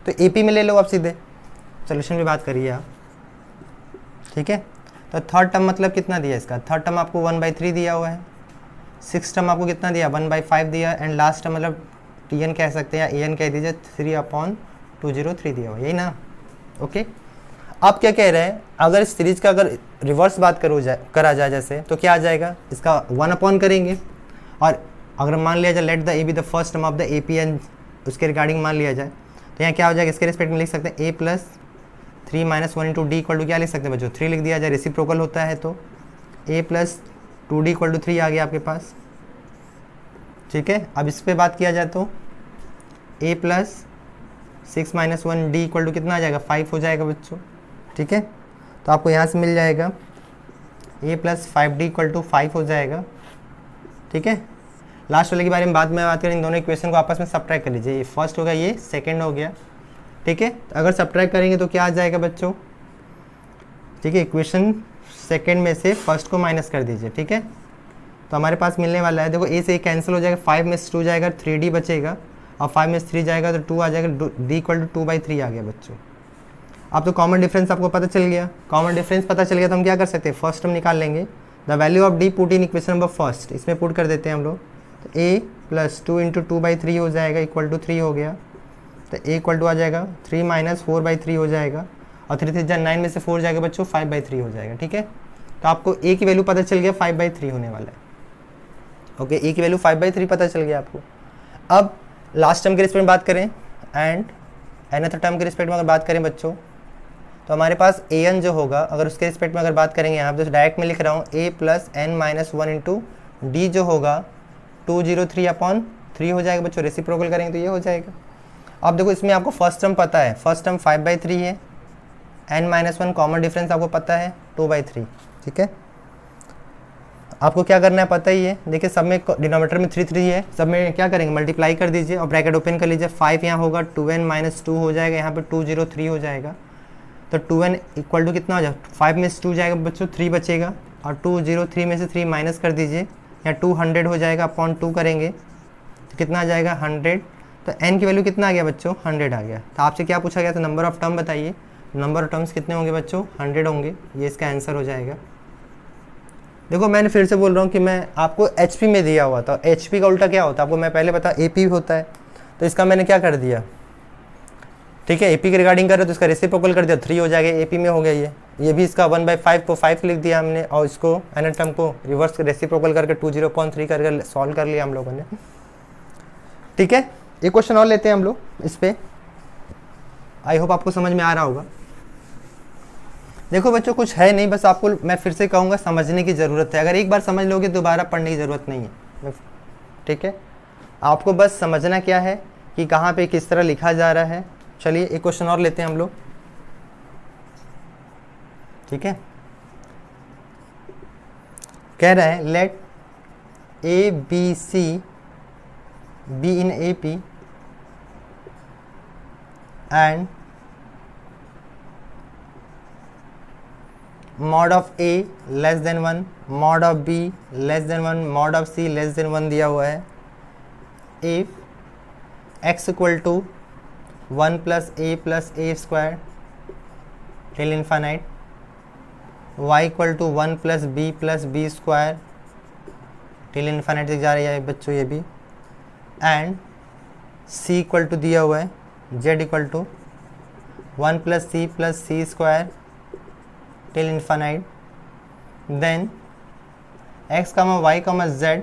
तो AP में ले लो आप सीधे, सोल्यूशन में बात करिए आप। ठीक है, तो थर्ड टर्म मतलब कितना दिया इसका, थर्ड टर्म आपको 1/3 दिया हुआ है, सिक्स टर्म आपको कितना दिया 1/5 दिया, एंड लास्ट टर्म मतलब TN कह सकते हैं या AN कह दीजिए 3/203 दिया हुआ, यही ना। ओके, आप क्या कह रहे हैं, अगर इस सीरीज का अगर रिवर्स बात करा जाए जैसे, तो क्या आ जाएगा, इसका 1 करेंगे, और अगर मान लिया जाए let the A be the first term of the AP and उसके रिगार्डिंग मान लिया जाए, तो यहाँ क्या हो जाएगा, इसके रिस्पेक्ट में लिख सकते हैं A + 3 - 1 × D = क्या लिख सकते हैं बच्चों, 3 लिख दिया जाए, रेसिप्रोकल होता है तो A + 2D = 3 आ गया आपके पास। ठीक है, अब इस पे बात किया जाए तो A + 6 - 1 D = कितना आ जाएगा, 5 हो जाएगा बच्चों। ठीक है, तो आपको यहाँ से मिल जाएगा A + 5D = 5 हो जाएगा। ठीक है, लास्ट वाले के बारे में बाद में बात करें, इन दोनों इक्वेशन को आपस में सब्ट्रैक्ट कर लीजिए, ये फर्स्ट हो गया, ये सेकंड हो गया। ठीक है, अगर सब्ट्रैक्ट करेंगे तो क्या आ जाएगा बच्चों। ठीक है, इक्वेशन सेकंड में से फर्स्ट को माइनस कर दीजिए। ठीक है, तो हमारे पास मिलने वाला है, देखो A से कैंसिल हो जाएगा, 5 में से 2 जाएगा, 3D बचेगा, और 5 में से 3 जाएगा तो 2 आ जाएगा, D = 2/3 आ गया बच्चों। अब तो कॉमन डिफरेंस आपको पता चल गया, कॉमन डिफरेंस पता चल गया तो हम क्या कर सकते हैं, फर्स्ट टर्म निकाल लेंगे, the value of D put in equation number first, इसमें पुट कर देते हैं हम लोग, तो A + 2 × 2/3 हो जाएगा = 3 हो गया, तो A = आ जाएगा 3 - 4/3 हो जाएगा, और 3 3 9 में से 4 जाएगा बच्चों, 5/3 हो जाएगा। ठीक है, तो आपको A की वैल्यू पता चल गया, 5/3 होने वाला है। ओके, A की वैल्यू 5/3 पता चल गया आपको। अब लास्ट टर्म के रिस्पेक्ट में बात करें एंड अनदर टर्म के रिस्पेक्ट में अगर बात करें बच्चों, तो हमारे पास AN जो होगा, अगर उसके रिस्पेक्ट में अगर बात करेंगे, यहाँ पे तो डायरेक्ट में लिख रहा हूँ A + n - 1 × D जो होगा 203/3 हो जाएगा बच्चों, रेसिप्रोकल करेंगे तो ये हो जाएगा। अब देखो इसमें आपको फर्स्ट टर्म पता है, फर्स्ट टर्म 5/3 है, n - 1 कॉमन डिफरेंस आपको पता है 2/3। ठीक है, आपको क्या करना है पता ही है, देखिए सब में डिनोमिनेटर में 3 3 है, सब में क्या करेंगे मल्टीप्लाई कर दीजिए और ब्रैकेट ओपन कर लीजिए, 5 यहाँ होगा, 2n - 2 हो जाएगा, यहाँ पे 203 हो जाएगा, तो 2n = कितना हो जाएगा, 5 में से 2 जाएगा बच्चों, 3 बचेगा, और 203 में से 3 माइनस कर दीजिए, या 200 हो जाएगा, अपॉन 2 करेंगे तो कितना आ जाएगा 100, तो n की वैल्यू कितना आ गया बच्चों 100 आ गया। तो आपसे क्या पूछा गया था, नंबर ऑफ टर्म बताइए, नंबर ऑफ टर्म्स कितने होंगे बच्चों 100 होंगे, ये इसका आंसर हो जाएगा। देखो मैंने फिर से बोल रहा हूँ कि मैं आपको HP में दिया हुआ था, HP का उल्टा क्या होता है आपको मैं पहले बता, AP होता है, तो इसका मैंने क्या कर दिया, ठीक है AP के रिगार्डिंग कर रहे हो तो इसका रेसिप्रोकल कर दिया, 3 हो जाएगा, AP में हो गया ये भी इसका 1/5 को 5 लिख दिया हमने, और इसको एन टर्म को रिवर्स रेसिप्रोकल करके 203 करके सॉल्व कर लिया हम लोगों ने। ठीक है, एक क्वेश्चन और लेते हैं हम लोग इस पे, आई होप आपको समझ में आ रहा होगा। देखो बच्चों कुछ है नहीं, बस आपको मैं फिर से कहूँगा समझने की ज़रूरत है, अगर एक बार समझ लोगे दोबारा पढ़ने की ज़रूरत नहीं है। ठीक है, आपको बस समझना क्या है कि कहाँ पे किस तरह लिखा जा रहा है। चलिए एक क्वेश्चन और लेते हैं हम लोग। ठीक है, कह रहा है let ABC be in AP and mod of A less than 1, mod of B less than 1, mod of C less than 1 दिया हुआ है। if x equal to 1 plus a square till infinite, y equal to 1 plus b square till infinite तक जा रही है बच्चों ये भी, एंड c इक्वल टू दिया हुआ है z equal to 1 plus c square till infinite. Then x y z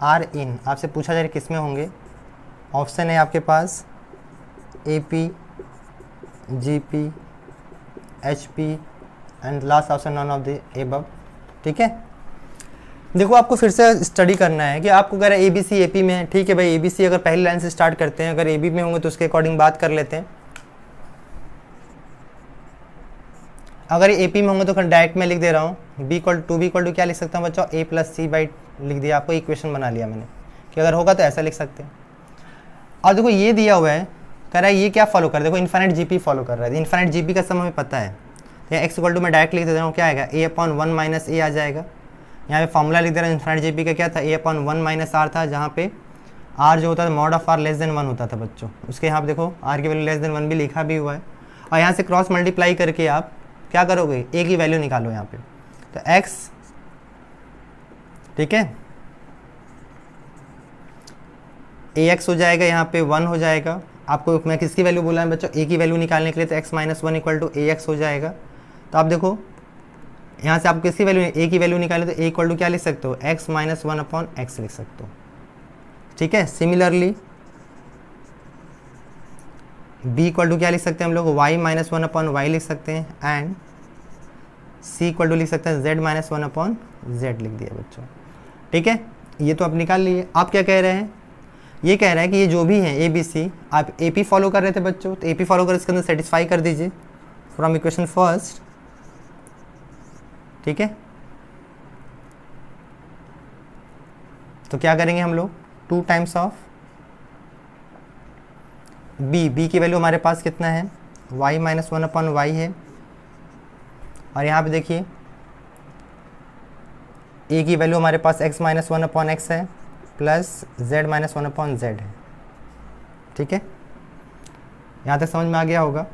are in, आपसे पूछा जा रहा है किस में होंगे, ऑप्शन है आपके पास AP, GP, HP and last option none of the above. ठीक है, देखो आपको फिर से स्टडी करना है कि आपको अगर ABC AP में है, ठीक है भाई, ABC अगर पहली लाइन से स्टार्ट करते हैं, अगर AB में होंगे तो उसके अकॉर्डिंग बात कर लेते हैं। अगर ये AP में होंगे तो फिर डायरेक्ट में लिख दे रहा हूँ B इक्वल टू क्या लिख सकता हूँ बच्चों, A प्लस C बाई लिख दिया, आपको इक्वेशन बना लिया मैंने कि अगर होगा तो ऐसा लिख सकते हैं। और देखो ये दिया हुआ है, कह रहा है ये क्या फॉलो कर, देखो इन्फाइनाइट GP फॉलो कर रहा है, इन्फाइनाइट GP का सम हमें पता है, या x इक्वल टू मैं डायरेक्ट लिख दे रहा हूँ, क्या आएगा a/1 माइनस a आ जाएगा। यहाँ पे फॉर्मूला लिख दे रहा है इन्फाइनाइट GP का, क्या था a/1 माइनस r था, जहाँ पे r जो होता था mod of r less than 1 होता था बच्चों, उसके यहाँ पे देखो r की वैल्यू लेस देन 1 भी लिखा भी हुआ है। और यहाँ से क्रॉस मल्टीप्लाई करके आप क्या करोगे, a की वैल्यू निकालो यहाँ पे, तो x, ठीक है, ax हो जाएगा, यहाँ पे 1 हो जाएगा। आपको मैं किसकी वैल्यू बोला है बच्चों, a की वैल्यू निकालने के लिए, तो x minus 1 equal to ax हो जाएगा। तो आप देखो यहाँ से आप किसकी वैल्यू, a की वैल्यू निकालें तो a इक्वल टू क्या लिख सकते हो, x माइनस 1 अपॉन x लिख सकते हो। ठीक है, सिमिलरली b इक्वल टू क्या लिख सकते हैं हम लोग, y माइनस 1 अपॉन y लिख सकते हैं, एंड c इक्वल टू लिख सकते हैं z माइनस 1 अपॉन z लिख दिया बच्चों। ठीक है, ये तो आप निकाल लिए। आप क्या कह रहे हैं, ये कह रहा है कि ये जो भी है ABC, आप AP फॉलो कर रहे थे बच्चों, तो AP फॉलो कर इसके अंदर सेटिस्फाई कर दीजिए फ्रॉम इक्वेशन फर्स्ट। ठीक है, तो क्या करेंगे हम लोग, 2 टाइम्स ऑफ b की वैल्यू हमारे पास कितना है, y माइनस 1 अपॉन y है, और यहाँ पे देखिए a की वैल्यू हमारे पास x माइनस 1 अपॉन x है, plus z minus 1 upon z है। ठीक है, यहाँ तक समझ में आ गया होगा।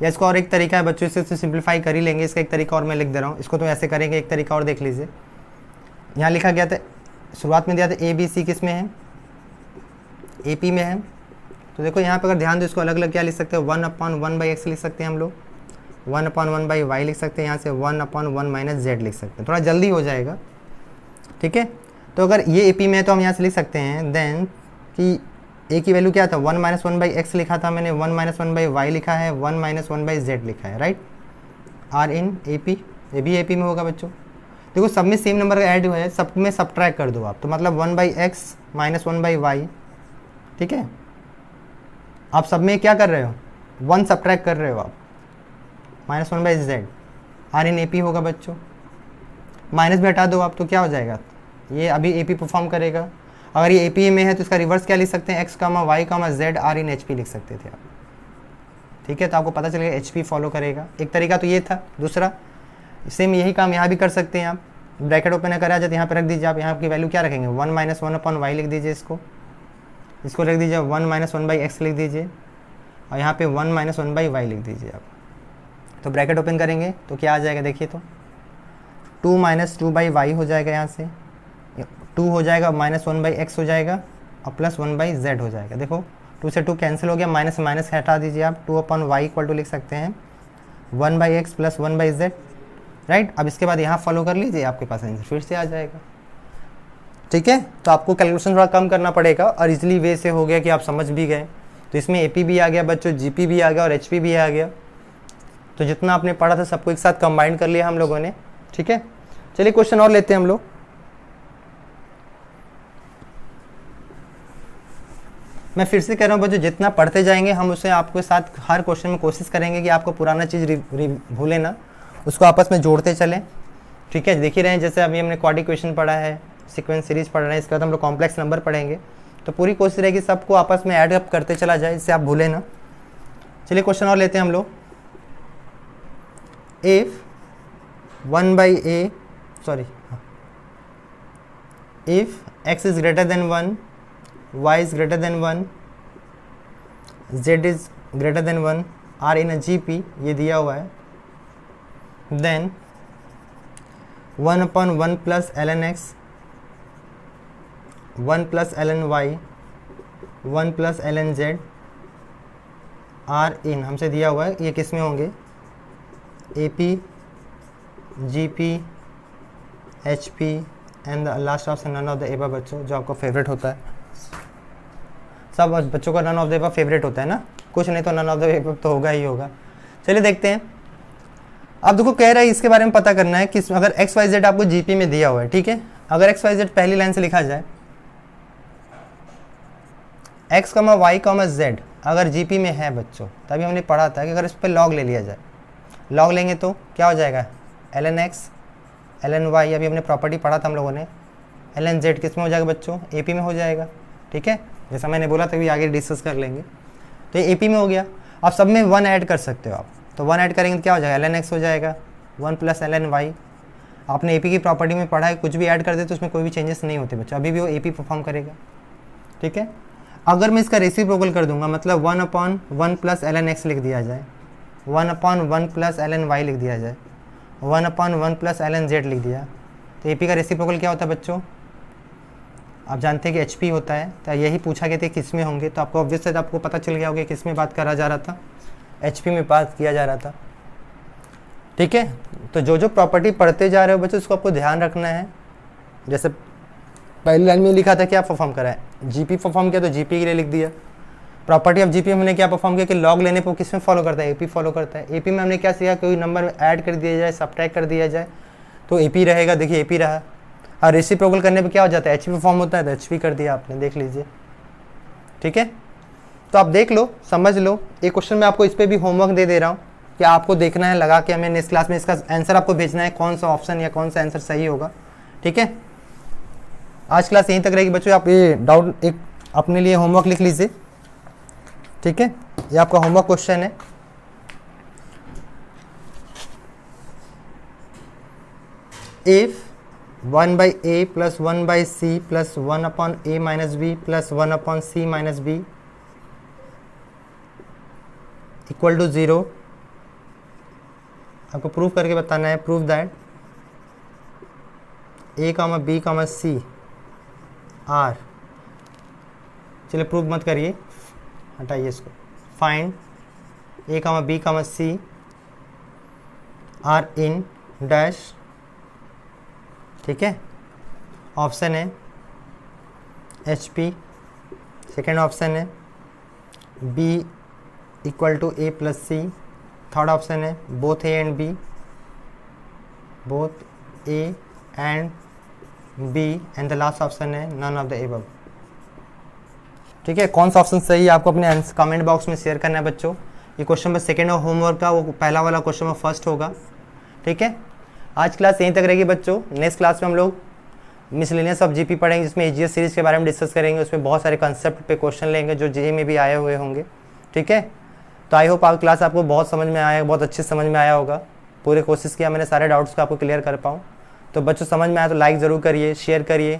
या इसको और एक तरीका है बच्चों, इससे तो सिंप्लीफाई कर ही लेंगे, इसका एक तरीका और मैं लिख दे रहा हूँ, इसको तो ऐसे करेंगे, एक तरीका और देख लीजिए। यहाँ लिखा गया था, शुरुआत में दिया था ABC किस में है, AP में है, तो देखो यहाँ पे अगर ध्यान दो, इसको अलग अलग क्या लिख सकते हैं, 1/1 बाई x लिख सकते हैं हम लोग, 1/1 बाई y लिख सकते हैं, यहाँ से 1/1 माइनस z लिख सकते हैं, थोड़ा जल्दी हो जाएगा। ठीक है, तो अगर ये AP में है तो हम यहाँ से लिख सकते हैं देन कि a की वैल्यू क्या था, 1 माइनस 1 बाई x लिखा था मैंने, 1 माइनस 1 बाई y लिखा है, 1 माइनस 1 बाई z लिखा है, राइट। आर इन AP, ये भी AP में होगा बच्चों। देखो सब में सेम नंबर ऐड हुआ है, सब में सब्ट्रैक्ट कर दो आप, तो मतलब 1 by x minus 1 by y। ठीक है, आप सब में क्या कर रहे हो, 1 सब्ट्रैक्ट कर रहे हो आप, minus 1 by z, are in AP होगा बच्चों। माइनस भी हटा दो आप तो क्या हो जाएगा, ये अभी AP परफॉर्म करेगा। अगर ये AP में है तो इसका रिवर्स क्या लिख सकते हैं, x comma y comma z are in HP लिख सकते थे आप। ठीक है, तो आपको पता चलेगा HP फॉलो करेगा। एक तरीका तो ये था। दूसरा सेम यही काम यहाँ भी कर सकते हैं आप, ब्रैकेट ओपन करा जाए तो यहाँ पे रख दीजिए आप, यहाँ की वैल्यू क्या रखेंगे, 1 माइनस 1 अपॉन y लिख दीजिए, इसको रख दीजिए 1 माइनस 1 बाई x लिख दीजिए, और यहाँ पे 1 माइनस 1 बाई y लिख दीजिए आप। तो ब्रैकेट ओपन करेंगे तो क्या आ जाएगा, देखिए तो 2 माइनस 2 बाई y हो जाएगा, यहाँ से 2 हो जाएगा, माइनस 1 बाई x हो जाएगा, और प्लस 1 बाई z हो जाएगा। देखो 2 से 2 कैंसिल हो गया, माइनस माइनस हटा दीजिए आप, 2 अपॉन वाई इक्वल टू लिख सकते हैं 1 by x plus 1 by Z, right. अब इसके बाद यहाँ फॉलो कर लीजिए, आपके पास आंसर फिर से आ जाएगा। ठीक है, तो आपको कैलकुलेशन थोड़ा कम करना पड़ेगा, और इजीली वे से हो गया कि आप समझ भी गए। तो इसमें AP भी आ गया बच्चों, GP भी आ गया, और HP भी आ गया। तो जितना आपने पढ़ा था सबको एक साथ कंबाइन कर लिया हम लोगों ने। ठीक है, चलिए क्वेश्चन और लेते हैं हम लोग। मैं फिर से कह रहा हूँ बच्चों, जितना पढ़ते जाएंगे हम उससे आपके साथ हर क्वेश्चन में कोशिश करेंगे कि आपको पुराना चीज़ भूले ना, उसको आपस में जोड़ते चलें। ठीक है, देख ही रहे हैं, जैसे अभी हमने क्वाड्रिक इक्वेशन पढ़ा है, सीक्वेंस सीरीज पढ़ रहे हैं, इसके बाद हम लोग कॉम्प्लेक्स नंबर पढ़ेंगे। तो पूरी कोशिश रहेगी सबको आपस में ऐड अप करते चला जाए, इससे आप भूलें ना। चलिए क्वेश्चन और लेते हैं हम लोग। If 1 by A, sorry, if x is greater than 1, y is greater than 1, z is greater than 1, are in a GP, ये दिया हुआ है। Then 1/1 plus ln x, 1 plus ln y, 1 plus ln z, are in हमसे दिया हुआ है, ये किस में होंगे, AP, GP, HP and the last option none of the above बच्चों, जो आपका फेवरेट होता है। सब बच्चों का none of the above favourite होता है ना, कुछ नहीं तो नन ऑफ द एबव तो होगा ही होगा। चलिए देखते हैं। अब देखो कह रहा है इसके बारे में पता करना है कि अगर एक्स वाई जेड आपको जीपी में दिया हुआ है, ठीक है। अगर एक्स वाई जेड पहली लाइन से लिखा जाए, एक्स कमा वाई कमा जेड अगर जीपी में है बच्चों, तभी हमने पढ़ा था कि अगर इस पर लॉग ले लिया जाए, लॉग लेंगे तो क्या हो जाएगा, ln x ln y, अभी हमने प्रॉपर्टी पढ़ा था हम लोगों ने, ln z किस में हो जाएगा बच्चों, AP में हो जाएगा, ठीक है। जैसा मैंने बोला था, आगे डिस्कस कर लेंगे। तो ये AP में हो गया। अब सब में 1 ऐड कर सकते हो आप, तो 1 ऐड करेंगे तो क्या हो जाएगा, ln x हो जाएगा, 1 प्लस ln y। आपने AP की प्रॉपर्टी में पढ़ा है, कुछ भी ऐड कर दे तो उसमें कोई भी चेंजेस नहीं होते बच्चों, अभी भी वो AP परफॉर्म करेगा, ठीक है। अगर मैं इसका रेसिप्रोकल कर दूंगा, मतलब 1/1 प्लस ln x लिख दिया जाए, 1/1 प्लस ln y लिख दिया जाए, 1/1 प्लस ln z लिख दिया, तो AP का रेसिप्रोकल क्या होता है बच्चों, आप जानते हैं कि HP होता है। तो यही पूछा गया था किस में होंगे, तो आपको ऑब्वियस है, तो आपको पता चल गया होगा किस में बात करा जा रहा था, HP में बात किया जा रहा था, ठीक है। तो जो जो प्रॉपर्टी पढ़ते जा रहे हो बच्चों, उसको आपको ध्यान रखना है। जैसे पहली लाइन में लिखा था क्या परफॉर्म करा है, GP परफॉर्म किया, तो GP के लिए लिख दिया। प्रॉपर्टी ऑफ GP में हमने क्या परफॉर्म किया कि लॉग लेने पर किस में फॉलो करता है, AP फॉलो करता है। AP में हमने क्या सीखा, कोई नंबर ऐड कर दिया जाए, सब्ट्रैक्ट कर दिया जाए तो AP रहेगा, देखिए AP रहा। और रेसिप्रोकल करने पे क्या हो जाता है, HP परफॉर्म होता है, तो HP कर दिया आपने, देख लीजिए, ठीक है। तो आप देख लो, समझ लो। एक क्वेश्चन मैं आपको इस पर भी होमवर्क दे दे रहा हूँ कि आपको देखना है, लगा के हमें नेक्स्ट क्लास में इसका आंसर आपको भेजना है, कौन सा ऑप्शन या कौन सा आंसर सही होगा, ठीक है। आज क्लास यहीं तक रहेगी बच्चों। आप ये डाउट एक अपने लिए होमवर्क लिख लीजिए, ठीक है। ये आपका होमवर्क क्वेश्चन है। If 1/a plus 1/c plus 1/a minus b plus 1/c minus b equal to 0, आपको प्रूव करके बताना है। Prove that a comma b comma c are, चलिए प्रूव मत करिए, हटाइए इसको। Find a comma b comma c are in dash, ठीक है। ऑप्शन है HP, सेकेंड ऑप्शन है B equal to A plus C, third option है both A and B, both A and B, and the last option है none of the above, ठीक है। कौन सा ऑप्शन सही है आपको अपने कमेंट बॉक्स में शेयर करना है बच्चों। ये क्वेश्चन में सेकेंड और होमवर्क का, वो पहला वाला क्वेश्चन में फर्स्ट होगा, ठीक है। आज क्लास यहीं तक रहेगी बच्चों। नेक्स्ट क्लास में हम लोग मिसलेनियस ऑफ GP पढ़ेंगे, जिसमें AGS सीरीज के बारे में डिस्कस करेंगे। उसमें बहुत सारे कंसेप्ट पे क्वेश्चन लेंगे जो JEE में भी आए हुए होंगे, ठीक है। तो आई होप आप क्लास आपको बहुत समझ में आया, बहुत अच्छे समझ में आया होगा। पूरी कोशिश किया मैंने सारे डाउट्स को आपको क्लियर कर पाऊँ। तो बच्चों समझ में आया तो लाइक ज़रूर करिए, शेयर करिए,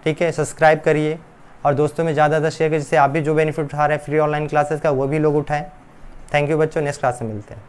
ठीक है, सब्सक्राइब करिए और दोस्तों में ज़्यादा शेयर करिए, जिससे आप भी जो बेनिफिट उठा रहे हैं फ्री ऑनलाइन क्लासेस का, वो भी लोग उठाएँ। थैंक यू बच्चों, नेक्स्ट क्लास में मिलते हैं।